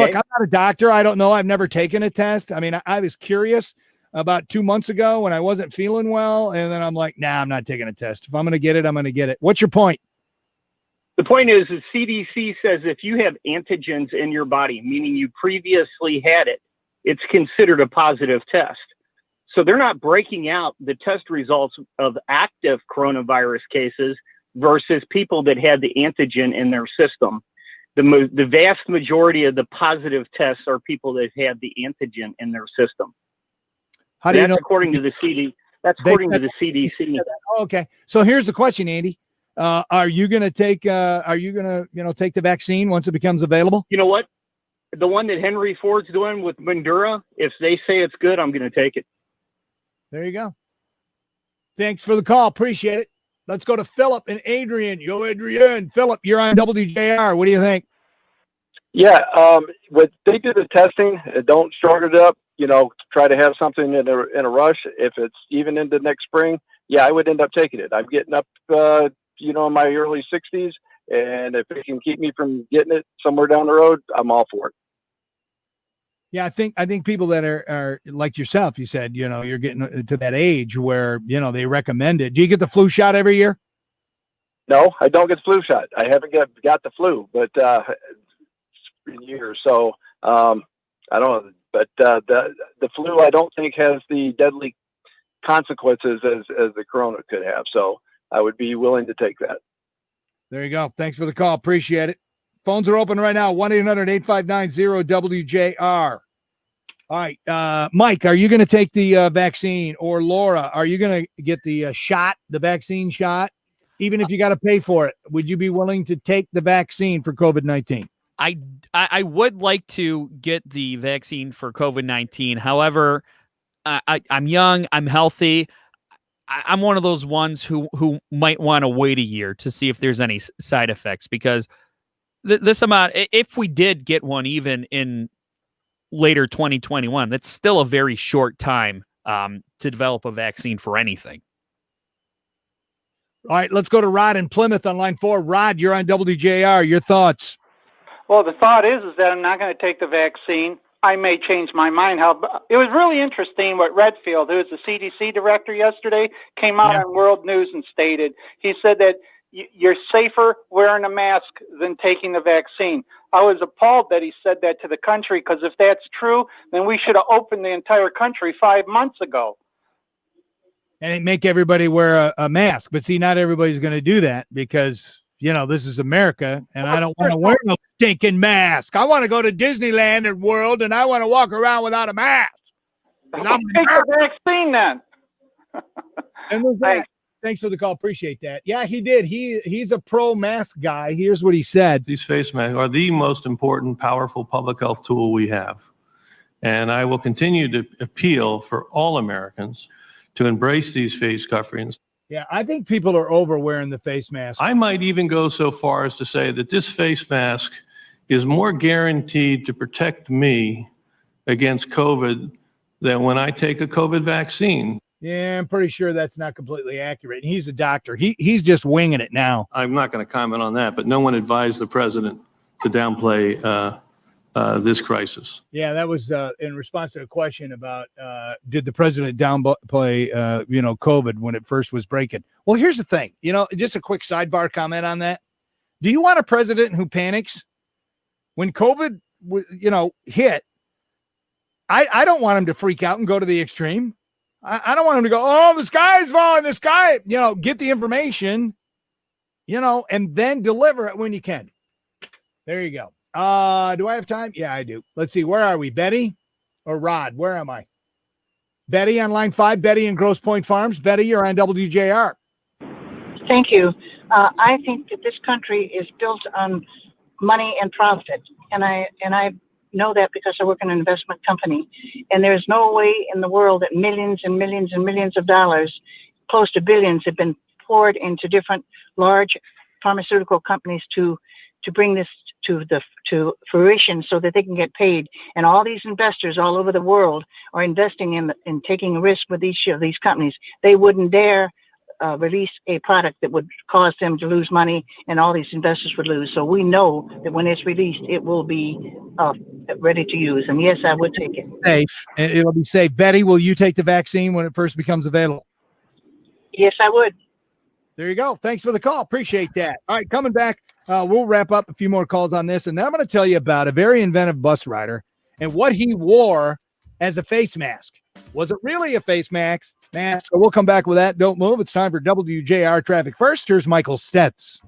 okay. I'm not a doctor. I don't know. I've never taken a test. I mean, I was curious about 2 months ago when I wasn't feeling well. And then I'm like, nah, I'm not taking a test. If I'm going to get it, I'm going to get it. What's your point? The point is the CDC says if you have antigens in your body, meaning you previously had it, it's considered a positive test. So they're not breaking out the test results of active coronavirus cases versus people that had the antigen in their system. The vast majority of the positive tests are people that had the antigen in their system. How do you know? According to the CDC. That's according to the CDC. Okay. So here's the question, Andy. Are you going to take take the vaccine once it becomes available? You know what? The one that Henry Ford's doing with Mandura, if they say it's good, I'm going to take it. There you go. Thanks for the call. Appreciate it. Let's go to Philip and Adrian. Yo, Adrian. Philip, you're on WJR. What do you think? Yeah, when they do the testing, don't start it up, try to have something in a rush. If it's even into next spring, yeah, I would end up taking it. I'm getting up, in my early 60s, and if it can keep me from getting it somewhere down the road, I'm all for it. Yeah, I think people that are like yourself, you said, you're getting to that age where, they recommend it. Do you get the flu shot every year? No, I don't get the flu shot. I haven't got the flu, but it's been years. So I don't know. But the flu, I don't think has the deadly consequences as the corona could have. So I would be willing to take that. There you go. Thanks for the call. Appreciate it. Phones are open right now. 1-800-859-0WJR. All right. Mike, are you going to take the vaccine? Or Laura, are you going to get the shot, the vaccine shot? Even if you got to pay for it, would you be willing to take the vaccine for COVID-19? I would like to get the vaccine for COVID-19. However, I'm young, I'm healthy. I'm one of those ones who might want to wait a year to see if there's any side effects, because this amount, if we did get one even in later 2021, that's still a very short time to develop a vaccine for anything. All right, let's go to Rod in Plymouth on line 4. Rod, you're on WJR. Your thoughts? Well, the thought is that I'm not going to take the vaccine. I may change my mind. It was really interesting what Redfield, who is the CDC director yesterday, came out on World News and stated. He said that you're safer wearing a mask than taking the vaccine. I was appalled that he said that to the country, because if that's true, then we should have opened the entire country 5 months ago. And make everybody wear a mask. But see, not everybody's going to do that because, you know, this is America, and I don't want to wear no stinking mask. I want to go to Disneyland and World, and I want to walk around without a mask. Take the vaccine then. And there's that. Thanks for the call. Appreciate that. Yeah, he did. He's a pro-mask guy. Here's what he said. These face masks are the most important, powerful public health tool we have. And I will continue to appeal for all Americans to embrace these face coverings. Yeah, I think people are over wearing the face mask. I might even go so far as to say that this face mask is more guaranteed to protect me against COVID than when I take a COVID vaccine. Yeah, I'm pretty sure that's not completely accurate. And he's a doctor. He's just winging it now. I'm not going to comment on that, but no one advised the president to downplay this crisis. Yeah, that was in response to a question about did the president downplay COVID when it first was breaking. Well, here's the thing. Just a quick sidebar comment on that. Do you want a president who panics when COVID hit? I don't want him to freak out and go to the extreme. I don't want him to go, oh, the sky's falling, the sky, get the information, and then deliver it when you can. There you go. Do I have time? Yeah, I do. Let's see. Where are we? Betty or Rod? Where am I? Betty on line 5, Betty in Grosse Pointe Farms. Betty, you're on WJR. Thank you. I think that this country is built on money and profit. And I know that because I work in an investment company. And there's no way in the world that millions and millions and millions of dollars, close to billions, have been poured into different large pharmaceutical companies to bring this to fruition so that they can get paid. And all these investors all over the world are investing in taking a risk with these companies. They wouldn't dare release a product that would cause them to lose money, and all these investors would lose. So we know that when it's released, it will be ready to use. And yes, I would take it. Safe. And it'll be safe. Betty, will you take the vaccine when it first becomes available? Yes, I would. There you go. Thanks for the call. Appreciate that. All right, coming back, we'll wrap up a few more calls on this, and then I'm going to tell you about a very inventive bus rider and what he wore as a face mask. Was it really a face mask? So we'll come back with that. Don't move. It's time for WJR Traffic. First, here's Michael Stetz.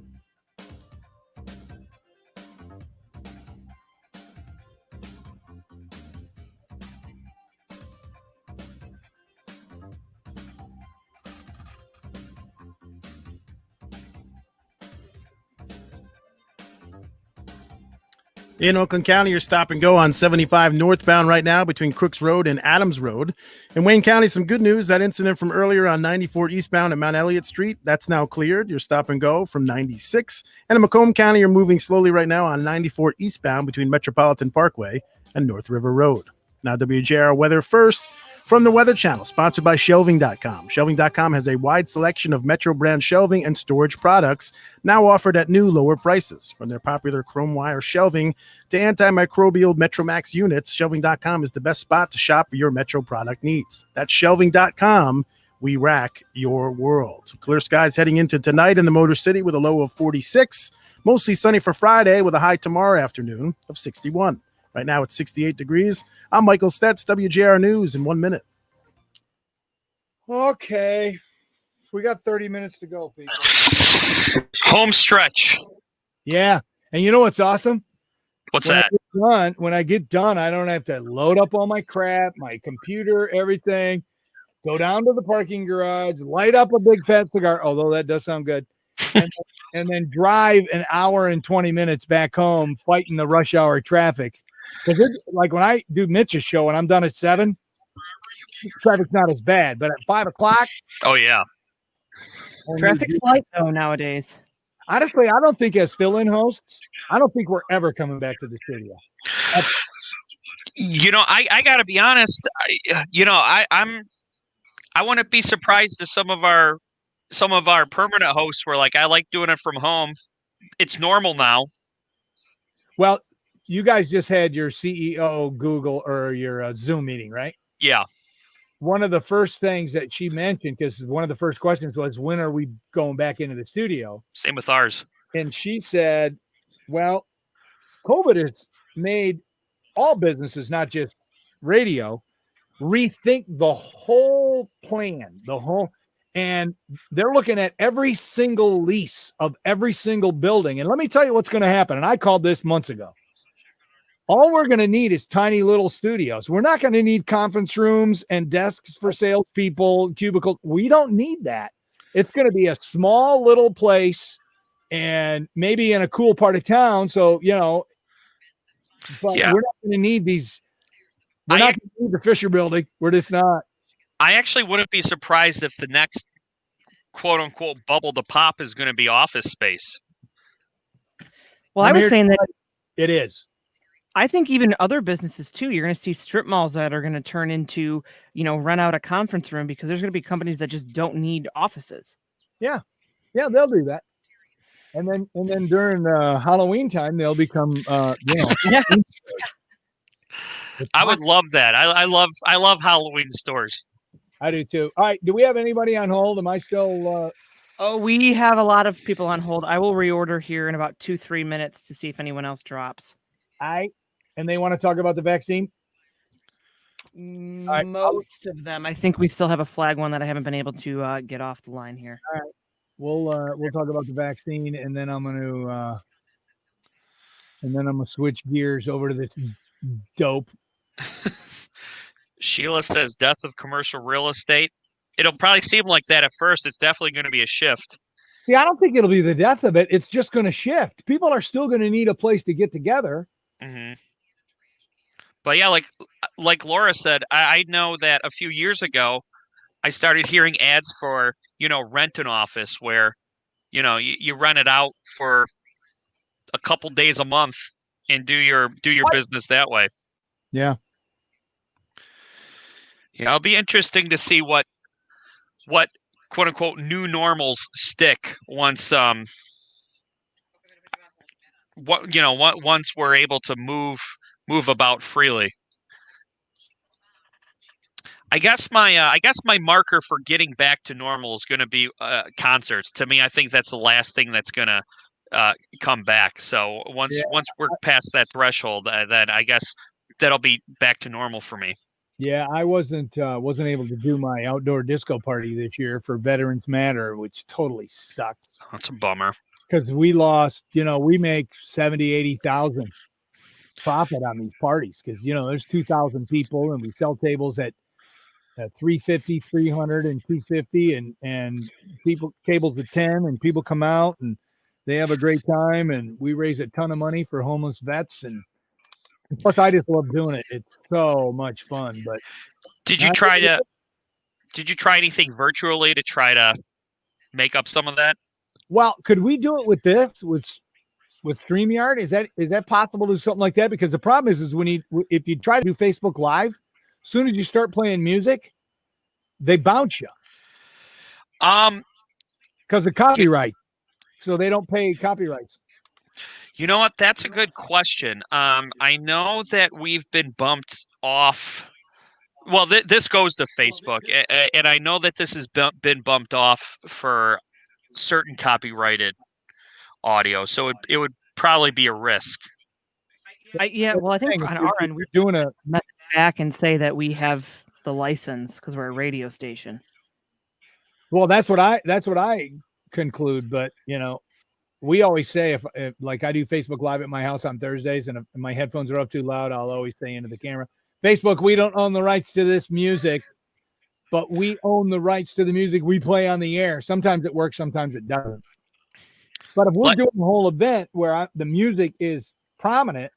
In Oakland County, you're stop and go on 75 northbound right now between Crooks Road and Adams Road. In Wayne County, some good news. That incident from earlier on 94 eastbound at Mount Elliott Street, that's now cleared. You're stop and go from 96. And in Macomb County, you're moving slowly right now on 94 eastbound between Metropolitan Parkway and North River Road. Now, WJR weather first from the Weather Channel, sponsored by Shelving.com. Shelving.com has a wide selection of Metro brand shelving and storage products now offered at new lower prices. From their popular chrome wire shelving to antimicrobial Metromax units, Shelving.com is the best spot to shop for your Metro product needs. That's Shelving.com. We rack your world. Clear skies heading into tonight in the Motor City with a low of 46. Mostly sunny for Friday with a high tomorrow afternoon of 61. Right now it's 68 degrees. I'm Michael Stetz, WJR News in 1 minute. Okay. We got 30 minutes to go, people. Home stretch. Yeah. And you know what's awesome? What's that? When I get done, I don't have to load up all my crap, my computer, everything. Go down to the parking garage, light up a big fat cigar, although that does sound good. And then drive an hour and 20 minutes back home fighting the rush hour traffic. Because like when I do Mitch's show and I'm done at 7, traffic's not as bad. But at 5 o'clock, oh yeah, traffic's light though nowadays. Honestly, I don't think as fill-in hosts, I don't think we're ever coming back to the studio. I got to be honest. I wouldn't be surprised if some of our permanent hosts were like, I like doing it from home. It's normal now. Well, you guys just had your CEO Google or your Zoom meeting, right? Yeah. One of the first things that she mentioned, because one of the first questions was, when are we going back into the studio? Same with ours. And she said, well, COVID has made all businesses, not just radio, rethink the whole plan, and they're looking at every single lease of every single building. And let me tell you what's going to happen. And I called this months ago. All we're going to need is tiny little studios. We're not going to need conference rooms and desks for salespeople, cubicles. We don't need that. It's going to be a small little place and maybe in a cool part of town. So, but we're not going to need these. We're not going to need the Fisher building. We're just not. I actually wouldn't be surprised if the next quote unquote bubble to pop is going to be office space. Well, I was saying that it is. I think even other businesses too, you're going to see strip malls that are going to turn into, rent out a conference room because there's going to be companies that just don't need offices. Yeah. Yeah, they'll do that. And then during Halloween time, they'll become, I would love that. I love Halloween stores. I do too. All right. Do we have anybody on hold? Am I still? Oh, we have a lot of people on hold. I will reorder here in about 2-3 minutes to see if anyone else drops. And they want to talk about the vaccine? Most of them. I think we still have a flag one that I haven't been able to get off the line here. All right. We'll talk about the vaccine, and then I'm going to switch gears over to this dope. Sheila says death of commercial real estate. It'll probably seem like that at first. It's definitely going to be a shift. See, I don't think it'll be the death of it. It's just going to shift. People are still going to need a place to get together. Mm-hmm. But yeah, like Laura said, I know that a few years ago, I started hearing ads for, rent an office where, you rent it out for a couple days a month and do your business that way. Yeah. Yeah, it'll be interesting to see what quote unquote new normals stick once once we're able to move about freely. I guess my marker for getting back to normal is going to be concerts. To me, I think that's the last thing that's going to come back. So once we're past that threshold, then I guess that'll be back to normal for me. Yeah, I wasn't able to do my outdoor disco party this year for Veterans Matter, which totally sucked. That's a bummer. Because we lost, we make 70, 80,000 profit on these parties because, there's 2,000 people and we sell tables at 350, 300 and 250 and people tables at 10 and people come out and they have a great time and we raise a ton of money for homeless vets and plus I just love doing it. It's so much fun. But did you try anything virtually to try to make up some of that? Well, could we do it with this with StreamYard? Is that possible to do something like that? Because the problem is if you try to do Facebook Live, as soon as you start playing music, they bounce you. Because of copyright. So they don't pay copyrights. You know what? That's a good question. I know that we've been bumped off. Well, this goes to Facebook, and I know that this has been bumped off for certain copyrighted audio. So it would probably be a risk. I think on our end, we're doing a message back and say that we have the license because we're a radio station. Well, that's what I conclude. But we always say if like I do Facebook Live at my house on Thursdays, and if my headphones are up too loud, I'll always say into the camera, Facebook, we don't own the rights to this music, but we own the rights to the music we play on the air. Sometimes it works, sometimes it doesn't. But if we're doing a whole event where the music is prominent,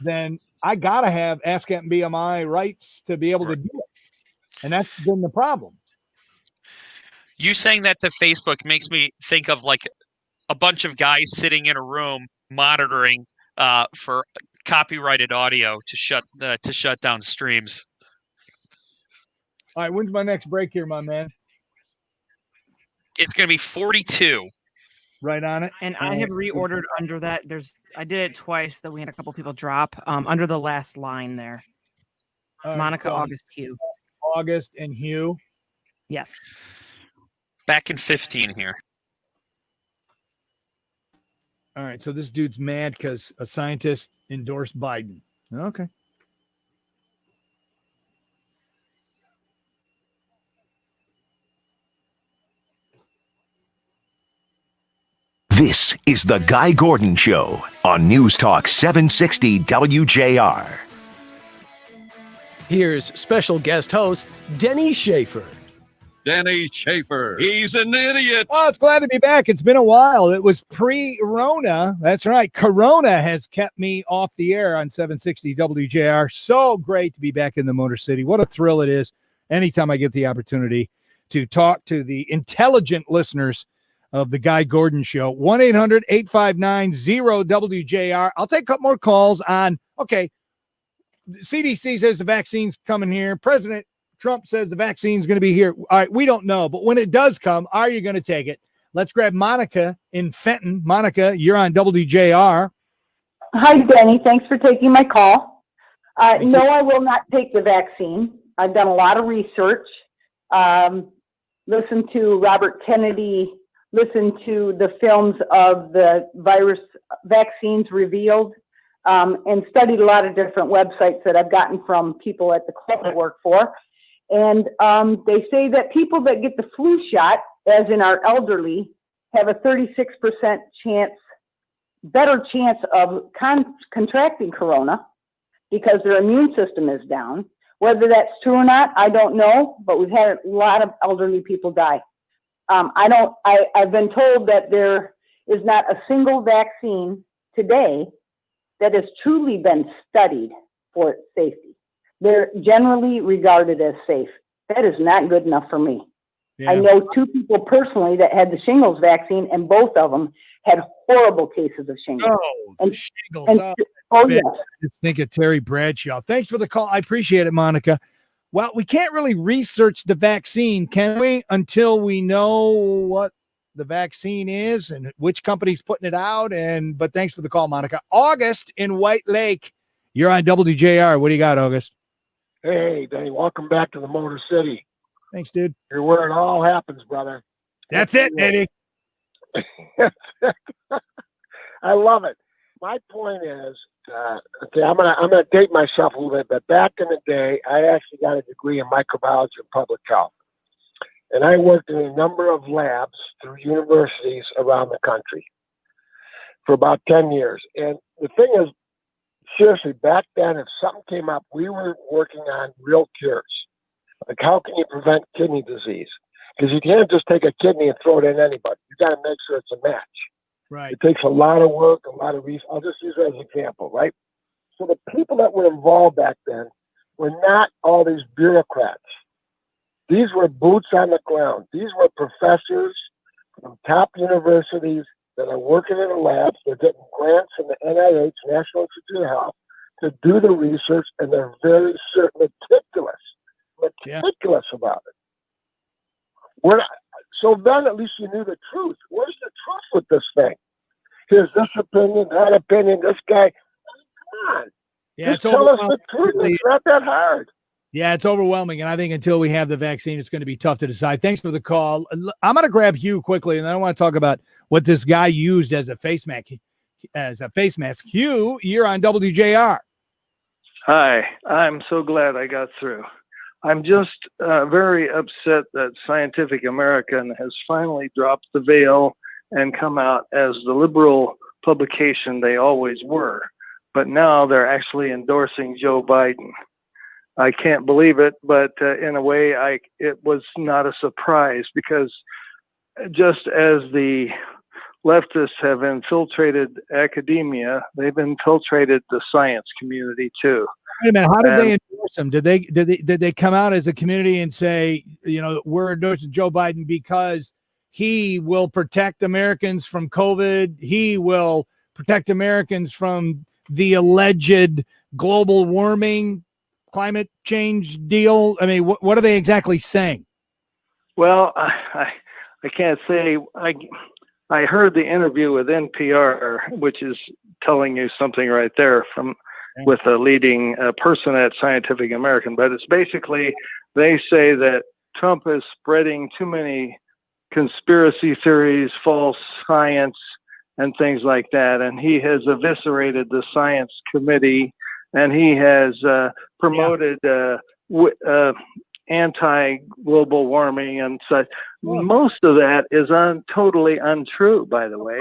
then I got to have ASCAP BMI rights to be able to do it. And that's been the problem. You saying that to Facebook makes me think of like a bunch of guys sitting in a room monitoring for copyrighted audio to shut down streams. All right, when's my next break here, my man? It's going to be 42. right on it. And I have reordered under that. I did it twice, that we had a couple people drop under the last line there. Monica, August, Hugh. August and Hugh. Yes. Back in 15 here. All right, so this dude's mad because a scientist endorsed Biden. Okay. This is the Guy Gordon Show on News Talk 760 WJR. Here's special guest host Denny Schaffer. Denny Schaffer. He's an idiot. Oh, it's glad to be back. It's been a while. It was pre-Rona. That's right. Corona has kept me off the air on 760 WJR. So great to be back in the Motor City. What a thrill it is anytime I get the opportunity to talk to the intelligent listeners of the Guy Gordon Show. 1-800-859-0WJR. I'll take a couple more calls on, okay, the CDC says the vaccine's coming here. President Trump says the vaccine's going to be here. All right, we don't know, but when it does come, are you going to take it? Let's grab Monica in Fenton. Monica, you're on WJR. Hi, Denny. Thanks for taking my call. No, I will not take the vaccine. I've done a lot of research. Listened to Robert Kennedy, listened to the films of the virus vaccines revealed, and studied a lot of different websites that I've gotten from people at the club I work for. And they say that people that get the flu shot, as in our elderly, have a 36% better chance of contracting corona because their immune system is down. Whether that's true or not, I don't know, but we've had a lot of elderly people die. I've been told that there is not a single vaccine today that has truly been studied for its safety. They're generally regarded as safe. That is not good enough for me. Yeah. I know two people personally that had the shingles vaccine, and both of them had horrible cases of shingles. Oh, and, shingles. and- oh Man, yes. Just think of Terry Bradshaw. Thanks for the call. I appreciate it, Monica. Well, we can't really research the vaccine, can we, until we know what the vaccine is and which company's putting it out? But thanks for the call, Monica. August in White Lake, you're on WJR. What do you got, August? Hey, Denny, welcome back to the Motor City. Thanks, dude. You're where it all happens, brother. That's it, Eddie. I love it. My point is, okay, I'm gonna date myself a little bit, but back in the day, I actually got a degree in microbiology and public health, and I worked in a number of labs through universities around the country for about 10 years. And the thing is, seriously, back then, if something came up, we were working on real cures. Like, how can you prevent kidney disease? Because you can't just take a kidney and throw it in anybody. You got to make sure it's a match. Right. It takes a lot of work, a lot of research. I'll just use it as an example, right? So the people that were involved back then were not all these bureaucrats. These were boots on the ground. These were professors from top universities that are working in the labs. They're getting grants from the NIH, National Institute of Health, to do the research, and they're very meticulous about it. So then at least you knew the truth. Where's the truth with this thing? Here's this opinion, that opinion, this guy. Come on. Yeah, just tell us the truth. It's not that hard. Yeah, it's overwhelming. And I think until we have the vaccine, it's going to be tough to decide. Thanks for the call. I'm going to grab Hugh quickly, and then I want to talk about what this guy used as a face mask. Hugh, you're on WJR. Hi, I'm so glad I got through. I'm just very upset that Scientific American has finally dropped the veil and come out as the liberal publication they always were. But now they're actually endorsing Joe Biden. I can't believe it, but in a way, it was not a surprise, because just as the leftists have infiltrated academia, they've infiltrated the science community too. Wait a minute, how did they endorse him? Did they come out as a community and say, we're endorsing Joe Biden because he will protect Americans from COVID, he will protect Americans from the alleged global warming, climate change deal? I mean, what are they exactly saying? Well, I can't say. I heard the interview with NPR, which is telling you something right there with a leading person at Scientific American. But it's basically, they say that Trump is spreading too many conspiracy theories, false science, and things like that. And he has eviscerated the science committee, and he has promoted anti-global warming and such. Most of that is totally untrue, by the way.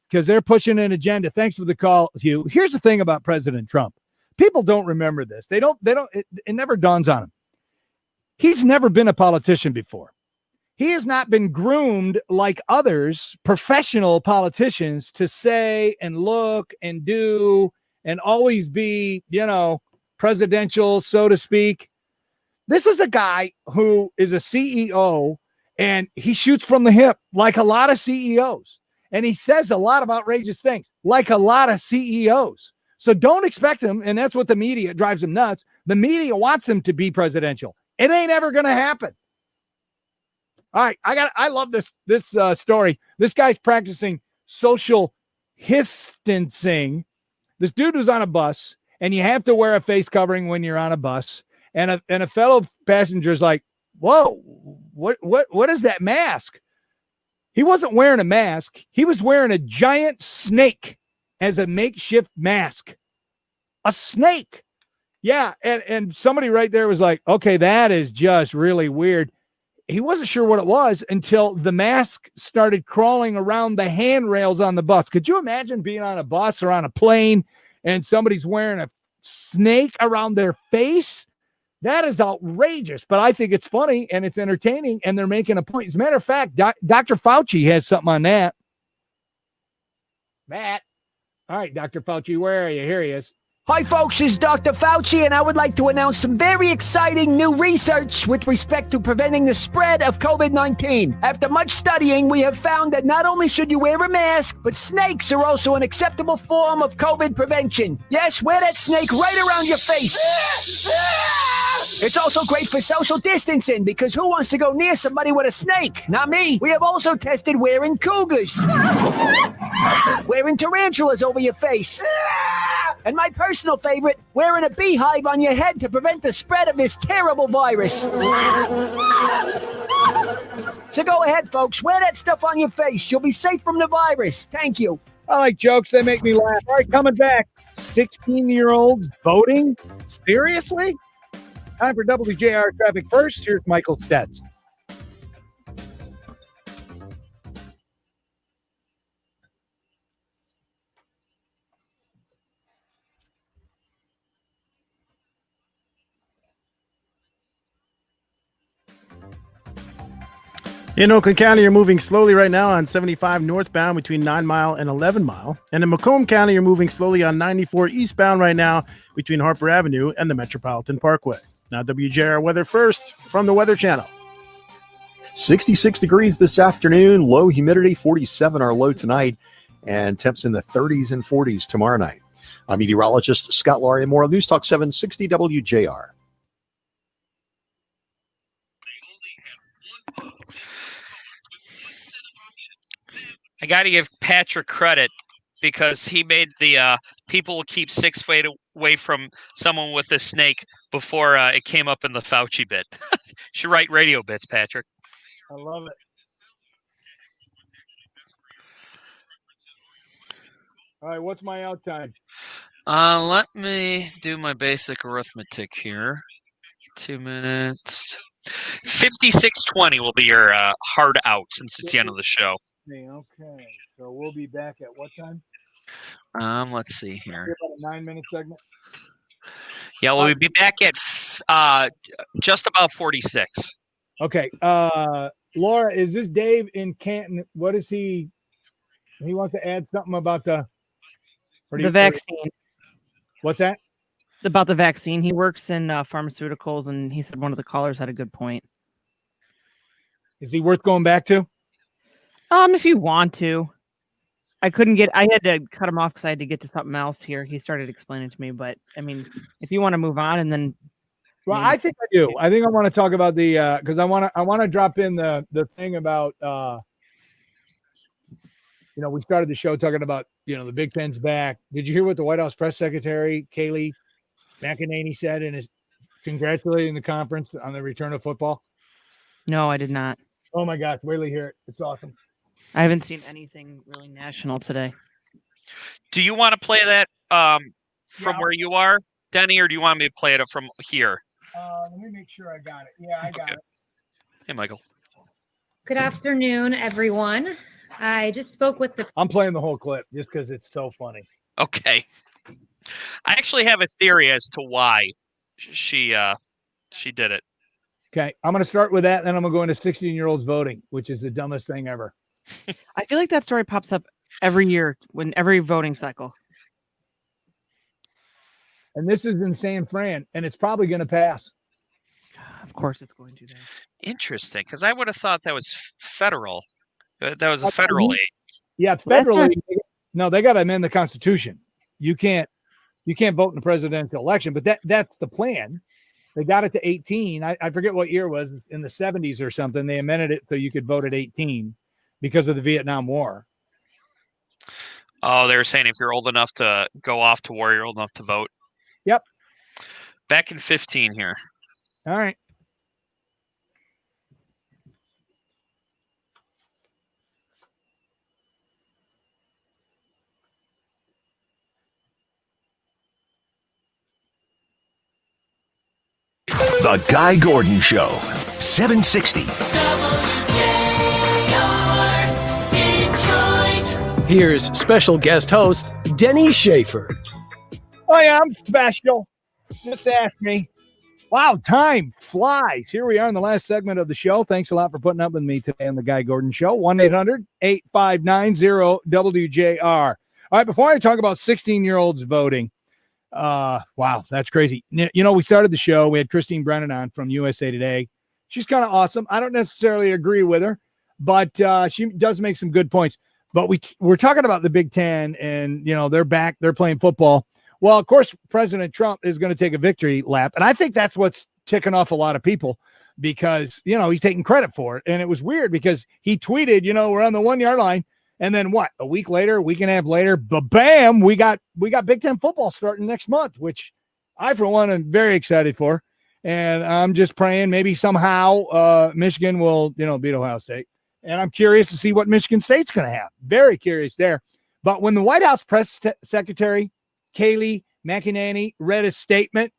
Because they're pushing an agenda. Thanks for the call, Hugh. Here's the thing about President Trump. People don't remember this. It never dawns on them. He's never been a politician before. He has not been groomed like others, professional politicians, to say and look and do and always be, presidential, so to speak. This is a guy who is a CEO, and he shoots from the hip like a lot of CEOs. And he says a lot of outrageous things like a lot of CEOs. So don't expect him. And that's what the media drives him nuts. The media wants him to be presidential. It ain't ever going to happen. All right. I love this story. This guy's practicing social distancing. This dude was on a bus, and you have to wear a face covering when you're on a bus. And a fellow passenger is like, whoa, what is that mask? He wasn't wearing a mask. He was wearing a giant snake as a makeshift mask. A snake. Yeah. And somebody right there was like, okay, that is just really weird. He wasn't sure what it was until the mask started crawling around the handrails on the bus. Could you imagine being on a bus or on a plane and somebody's wearing a snake around their face? That is outrageous, but I think it's funny and it's entertaining, and they're making a point. As a matter of fact, Dr. Fauci has something on that. Matt. All right, Dr. Fauci, where are you? Here he is. Hi, folks, it's Dr. Fauci, and I would like to announce some very exciting new research with respect to preventing the spread of COVID-19. After much studying, we have found that not only should you wear a mask, but snakes are also an acceptable form of COVID prevention. Yes, wear that snake right around your face. It's also great for social distancing, because who wants to go near somebody with a snake? Not me. We have also tested wearing cougars. Wearing tarantulas over your face. And my personal favorite, wearing a beehive on your head to prevent the spread of this terrible virus. So go ahead, folks. Wear that stuff on your face. You'll be safe from the virus. Thank you. I like jokes. They make me laugh. All right, coming back. 16-year-olds voting? Seriously? Time for Wjr Traffic first. Here's Michael Stetz. In Oakland County, you're moving slowly right now on 75 northbound between 9 Mile and 11 Mile. And in Macomb County, you're moving slowly on 94 eastbound right now between Harper Avenue and the Metropolitan Parkway. Now, WJR weather first from the Weather Channel. 66 degrees this afternoon, low humidity, 47 our low tonight, and temps in the 30s and 40s tomorrow night. I'm meteorologist Scott Laurie, and more on News Talk 760 WJR. I got to give Patrick credit because he made the people will keep 6 feet away from someone with a snake before it came up in the Fauci bit. Should write radio bits, Patrick. I love it. All right, what's my out time? Let me do my basic arithmetic here. 2 minutes. 56:20 will be your hard out since it's the end of the show. Okay, so we'll be back at what time? Let's see here. About a 9-minute segment. Yeah, we'll be back at just about 46. Okay, Laura, is this Dave in Canton? What is he? He wants to add something about the vaccine. What's that? About the vaccine. He works in pharmaceuticals, and he said one of the callers had a good point. Is he worth going back to? If you want to. I had to cut him off because I had to get to something else here. He started explaining to me, but I mean, if you want to move on and then. Well, I think I do. I think I want to talk about the because I want to drop in the thing about we started the show talking about, the Big Ten's back. Did you hear what the White House press secretary, Kayleigh McEnany, said in his congratulating the conference on the return of football? No, I did not. Oh my gosh, wait till you hear it. It's awesome. I haven't seen anything really national today. Do you want to play that from where you are, Denny, or do you want me to play it from here? Let me make sure I got it. Yeah, I got it. Hey, Michael. Good afternoon, everyone. I just spoke with the. I'm playing the whole clip just because it's so funny. Okay. I actually have a theory as to why she did it. Okay, I'm going to start with that, then I'm going to go into 16-year-olds voting, which is the dumbest thing ever. I feel like that story pops up every year when every voting cycle. And this is in San Fran, and it's probably going to pass. Of course it's going to. Interesting, because I would have thought that was federal. That was a federal age. Yeah, federally. No, they got to amend the Constitution. You can't vote in the presidential election, but that's the plan. They got it to 18. I forget what year it was, in the 70s or something. They amended it so you could vote at 18 because of the Vietnam War. Oh, they were saying if you're old enough to go off to war, you're old enough to vote. Yep. Back in 15 here. All right. The Guy Gordon Show, 760. Here's special guest host Denny Schaffer. Oh yeah, I'm special. Just ask me. Wow, time flies. Here we are in the last segment of the show. Thanks a lot for putting up with me today on the Guy Gordon Show. 1-800-859-0WJR. All right, before I talk about 16-year-olds voting, wow, that's crazy. We started the show. We had Christine Brennan on from USA Today. She's kind of awesome. I don't necessarily agree with her, but she does make some good points. But we're talking about the Big Ten, and they're back. They're playing football. Well, of course, President Trump is going to take a victory lap, and I think that's what's ticking off a lot of people because he's taking credit for it. And it was weird because he tweeted, we're on the 1 yard line, and then what? A week and a half later, bam, we got Big Ten football starting next month, which I, for one, am very excited for. And I'm just praying maybe somehow Michigan will, beat Ohio State. And I'm curious to see what Michigan State's going to have. Very curious there. But when the White House press secretary, Kayleigh McEnany, read a statement,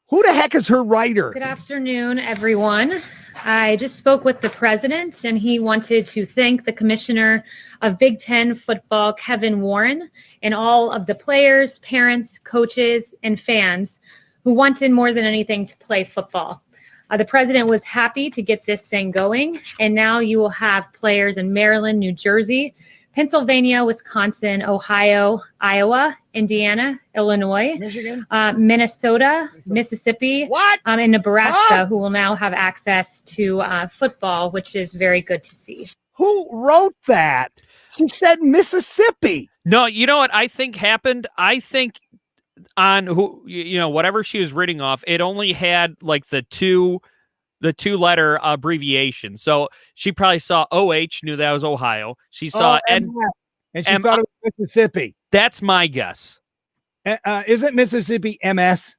who the heck is her writer? Good afternoon, everyone. I just spoke with the president, and he wanted to thank the commissioner of Big Ten football, Kevin Warren, and all of the players, parents, coaches, and fans who wanted more than anything to play football. The president was happy to get this thing going, and now you will have players in Maryland, New Jersey, Pennsylvania, Wisconsin, Ohio, Iowa, Indiana, Illinois, Michigan, Minnesota, Mississippi, and Nebraska, who will now have access to football, which is very good to see. Who wrote that? She said Mississippi. No, you know what I think happened? I think on whatever she was reading off, it only had like the two letter abbreviation. So she probably saw OH, knew that was Ohio. She saw and she thought it was Mississippi. That's my guess. Isn't Mississippi MS?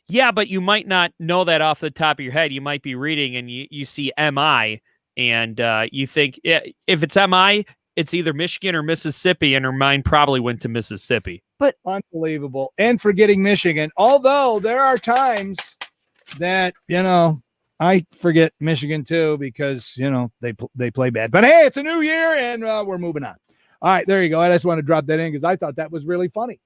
Yeah, but you might not know that off the top of your head. You might be reading and you see MI, and you think if it's MI, it's either Michigan or Mississippi, and her mind probably went to Mississippi. But unbelievable. And forgetting Michigan. Although there are times that, I forget Michigan too because, they play bad. But hey, it's a new year and we're moving on. All right, there you go. I just want to drop that in because I thought that was really funny.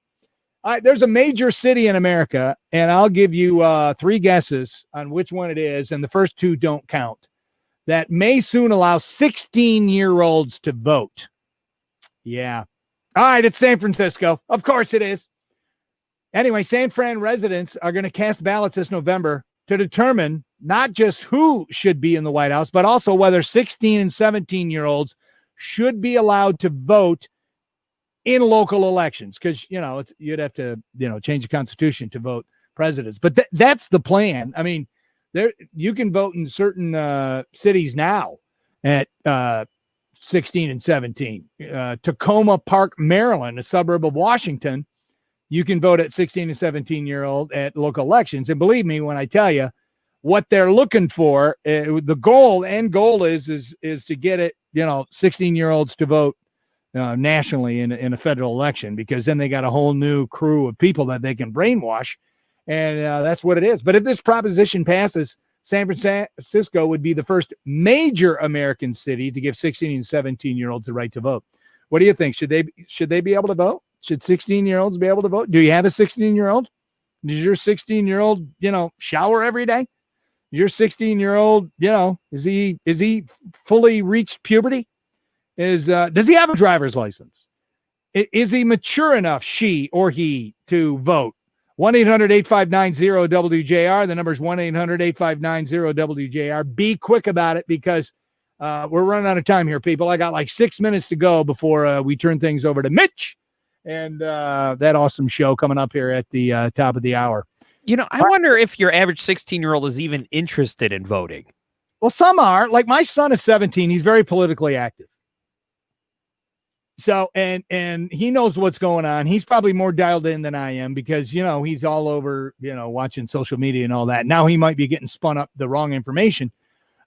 All right, there's a major city in America, and I'll give you 3 guesses on which one it is, and the first 2 don't count, that may soon allow 16-year-olds to vote. Yeah. All right, it's San Francisco. Of course it is. Anyway, San Fran residents are going to cast ballots this November to determine not just who should be in the White House, but also whether 16 and 17-year-olds should be allowed to vote in local elections. Because, you'd have to, change the Constitution to vote presidents. But that's the plan. I mean, you can vote in certain cities now at 16 and 17. Tacoma Park, Maryland, a suburb of Washington, you can vote at 16 and 17-year-old at local elections. And believe me when I tell you, what they're looking for, the goal is to get it, 16-year-olds to vote nationally in a federal election, because then they got a whole new crew of people that they can brainwash. And that's what it is. But if this proposition passes, San Francisco would be the first major American city to give 16 and 17-year-olds the right to vote. What do you think? Should they be able to vote? Should 16-year-olds be able to vote? Do you have a 16-year-old? Does your 16-year-old, shower every day? Your 16-year-old, is he fully reached puberty? Does he have a driver's license? Is he mature enough, she or he, to vote? 1-800-859-0WJR. The number is 1-800-859-0WJR. Be quick about it, because we're running out of time here, people. I got like 6 minutes to go before we turn things over to Mitch and that awesome show coming up here at the top of the hour. I wonder if your average 16-year-old is even interested in voting. Well, some are. Like my son is 17. He's very politically active. So, and he knows what's going on. He's probably more dialed in than I am, because, he's all over, watching social media and all that. Now he might be getting spun up the wrong information.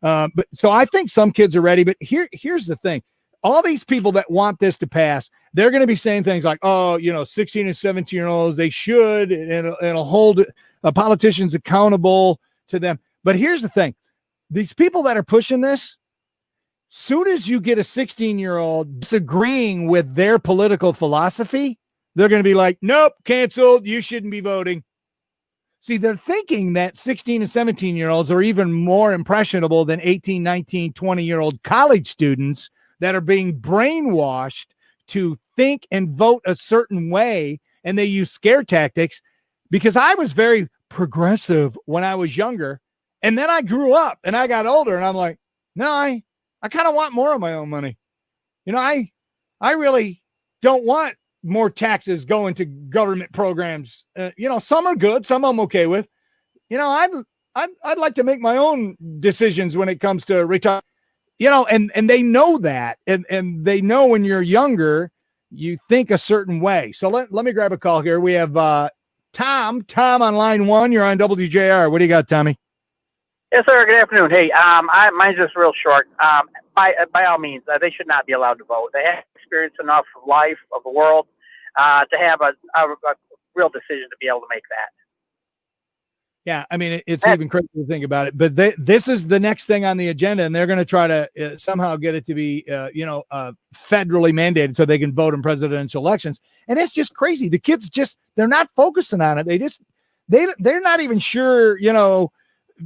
But so I think some kids are ready. But here's the thing. All these people that want this to pass, they're going to be saying things like, 16 and 17-year-olds, they should, and it'll hold politicians accountable to them. But here's the thing. These people that are pushing this, soon as you get a 16-year-old disagreeing with their political philosophy, they're going to be like, nope, canceled. You shouldn't be voting. See, they're thinking that 16 and 17-year-olds are even more impressionable than 18, 19, 20-year-old college students that are being brainwashed to think and vote a certain way, and they use scare tactics. Because I was very progressive when I was younger, and then I grew up and I got older, and I'm like, no, I kind of want more of my own money. I really don't want more taxes going to government programs. Some are good, some I'm okay with. I'd like to make my own decisions when it comes to retire. And they know that, and they know when you're younger, you think a certain way. So let me grab a call here. We have Tom on line one. You're on WJR. What do you got, Tommy? Yes, sir. Good afternoon. Hey, mine's just real short. By all means, they should not be allowed to vote. They have experienced enough of life, of the world, to have a real decision to be able to make that. Yeah, I mean, it's even crazy to think about it. But this is the next thing on the agenda, and they're going to try to somehow get it to be, federally mandated so they can vote in presidential elections. And it's just crazy. The kids they're not focusing on it. They're not even sure,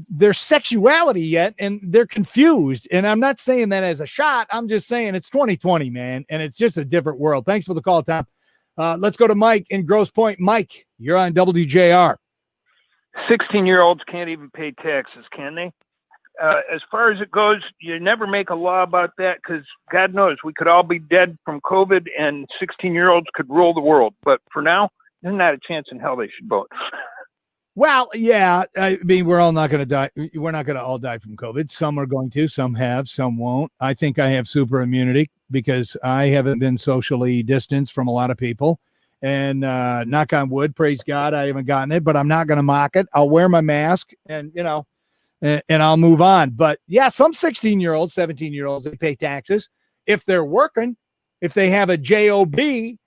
their sexuality yet, and they're confused. And I'm not saying that as a shot. I'm just saying it's 2020, man, and it's just a different world. Thanks for the call, Tom. Let's go to Mike in Grosse Pointe. Mike, you're on WJR. 16-year-olds can't even pay taxes, can they? As far as it goes, you never make a law about that, because God knows we could all be dead from COVID and 16-year-olds could rule the world. But for now, there's not a chance in hell they should vote. Well, yeah, I mean, we're all not going to die. We're not going to all die from COVID. Some are going to, some have, some won't. I think I have super immunity because I haven't been socially distanced from a lot of people. And knock on wood, praise God, I haven't gotten it, but I'm not going to mock it. I'll wear my mask and, and I'll move on. But yeah, some 16-year-olds, 17-year-olds, they pay taxes. If they're working, if they have a job, they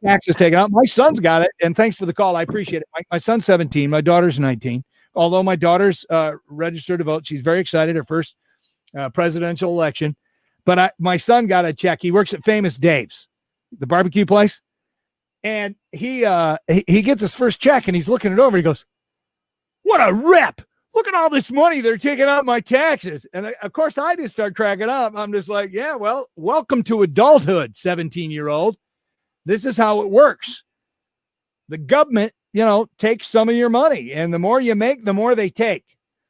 taxes taken out. My son's got it. And thanks for the call. I appreciate it. My son's 17. My daughter's 19. Although my daughter's registered to vote, she's very excited. Her first presidential election. But my son got a check. He works at Famous Dave's, the barbecue place. And he gets his first check and he's looking it over. He goes, what a rip. Look at all this money they're taking out my taxes. And of course, I just start cracking up. I'm just like, yeah, well, welcome to adulthood, 17-year-old. This is how it works. The government, takes some of your money. And the more you make, the more they take.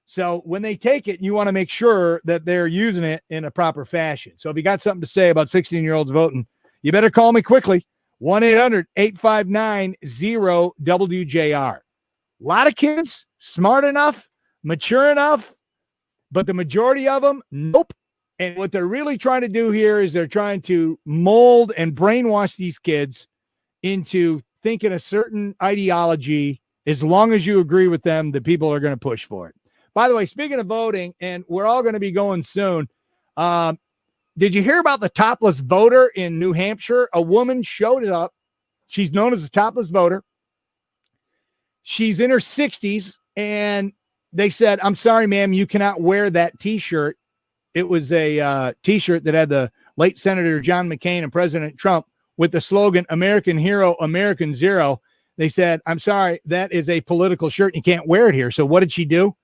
So when they take it, you want to make sure that they're using it in a proper fashion. So if you got something to say about 16-year-olds voting, you better call me quickly. 1-800-859-0WJR. A lot of kids, smart enough, mature enough, but the majority of them, nope. And what they're really trying to do here is they're trying to mold and brainwash these kids into thinking a certain ideology. As long as you agree with them, the people are going to push for it. By the way, speaking of voting, and we're all going to be going soon. Did you hear about the topless voter in New Hampshire? A woman showed up. She's known as the topless voter. She's in her 60s, and they said, I'm sorry, ma'am, you cannot wear that T-shirt. It was a T-shirt that had the late Senator John McCain and President Trump with the slogan, American Hero, American Zero. They said, I'm sorry, that is a political shirt. You can't wear it here. So what did she do?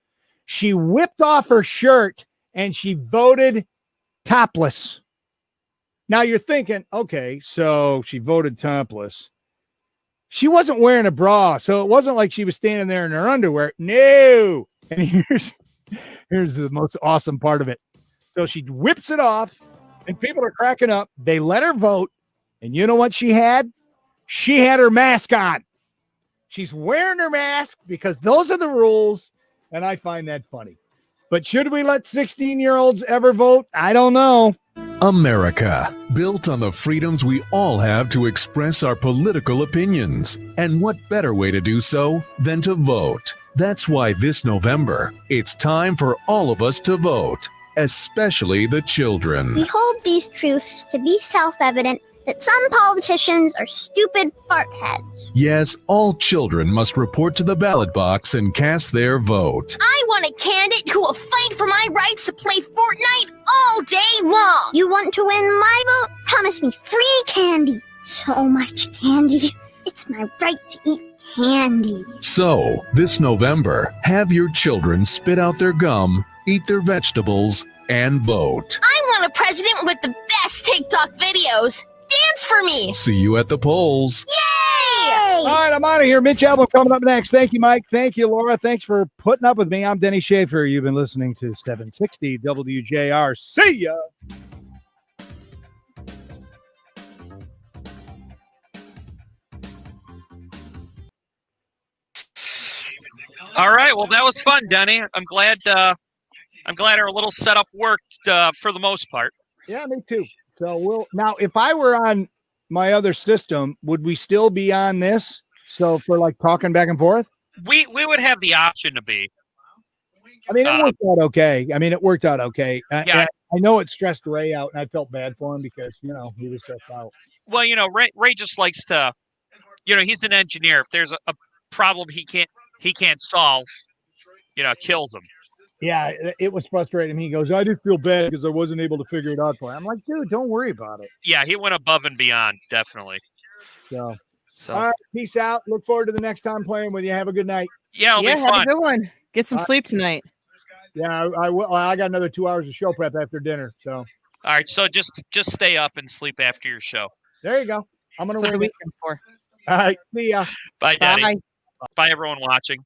She whipped off her shirt, and she voted topless. Now you're thinking, okay, so she voted topless. She wasn't wearing a bra, so it wasn't like she was standing there in her underwear. No. And here's the most awesome part of it. So she whips it off, and people are cracking up. They let her vote, and you know what she had? She had her mask on. She's wearing her mask because those are the rules, and I find that funny. But should we let 16-year-olds ever vote? I don't know. America, built on the freedoms we all have to express our political opinions. And what better way to do so than to vote? That's why this November, it's time for all of us to vote, especially the children. We hold these truths to be self-evident that some politicians are stupid fart heads. Yes, all children must report to the ballot box and cast their vote. I want a candidate who will fight for my rights to play Fortnite all day long. You want to win my vote? Promise me free candy. So much candy. It's my right to eat candy. So, this November, have your children spit out their gum, eat their vegetables, and vote. I want a president with the best TikTok videos. Dance for me. See you at the polls. Yay! All right, I'm out of here. Mitch Albom coming up next. Thank you, Mike. Thank you, Laura. Thanks for putting up with me. I'm Denny Schaffer. You've been listening to 760 WJR. See ya. All right. Well, that was fun, Denny. I'm glad our little setup worked for the most part. Yeah, me too. So now, if I were on my other system, would we still be on this? So for like talking back and forth? We would have the option to be. I mean, it worked out okay. Yeah. I know it stressed Ray out, and I felt bad for him because, he was stressed out. Well, Ray just likes to, he's an engineer. If there's a problem he can't solve, kills him. Yeah, it was frustrating. He goes, I just feel bad because I wasn't able to figure it out for him. I'm like, dude, don't worry about it. Yeah, he went above and beyond, definitely. So all right, peace out. Look forward to the next time playing with you. Have a good night. Yeah, it'll be have fun. a good one. Get some sleep tonight. Yeah, I will. I got another 2 hours of show prep after dinner. So all right, so just stay up and sleep after your show. There you go. I'm gonna That's what the win. weekend's for. All right, see ya. Bye, Daddy. Bye, everyone watching.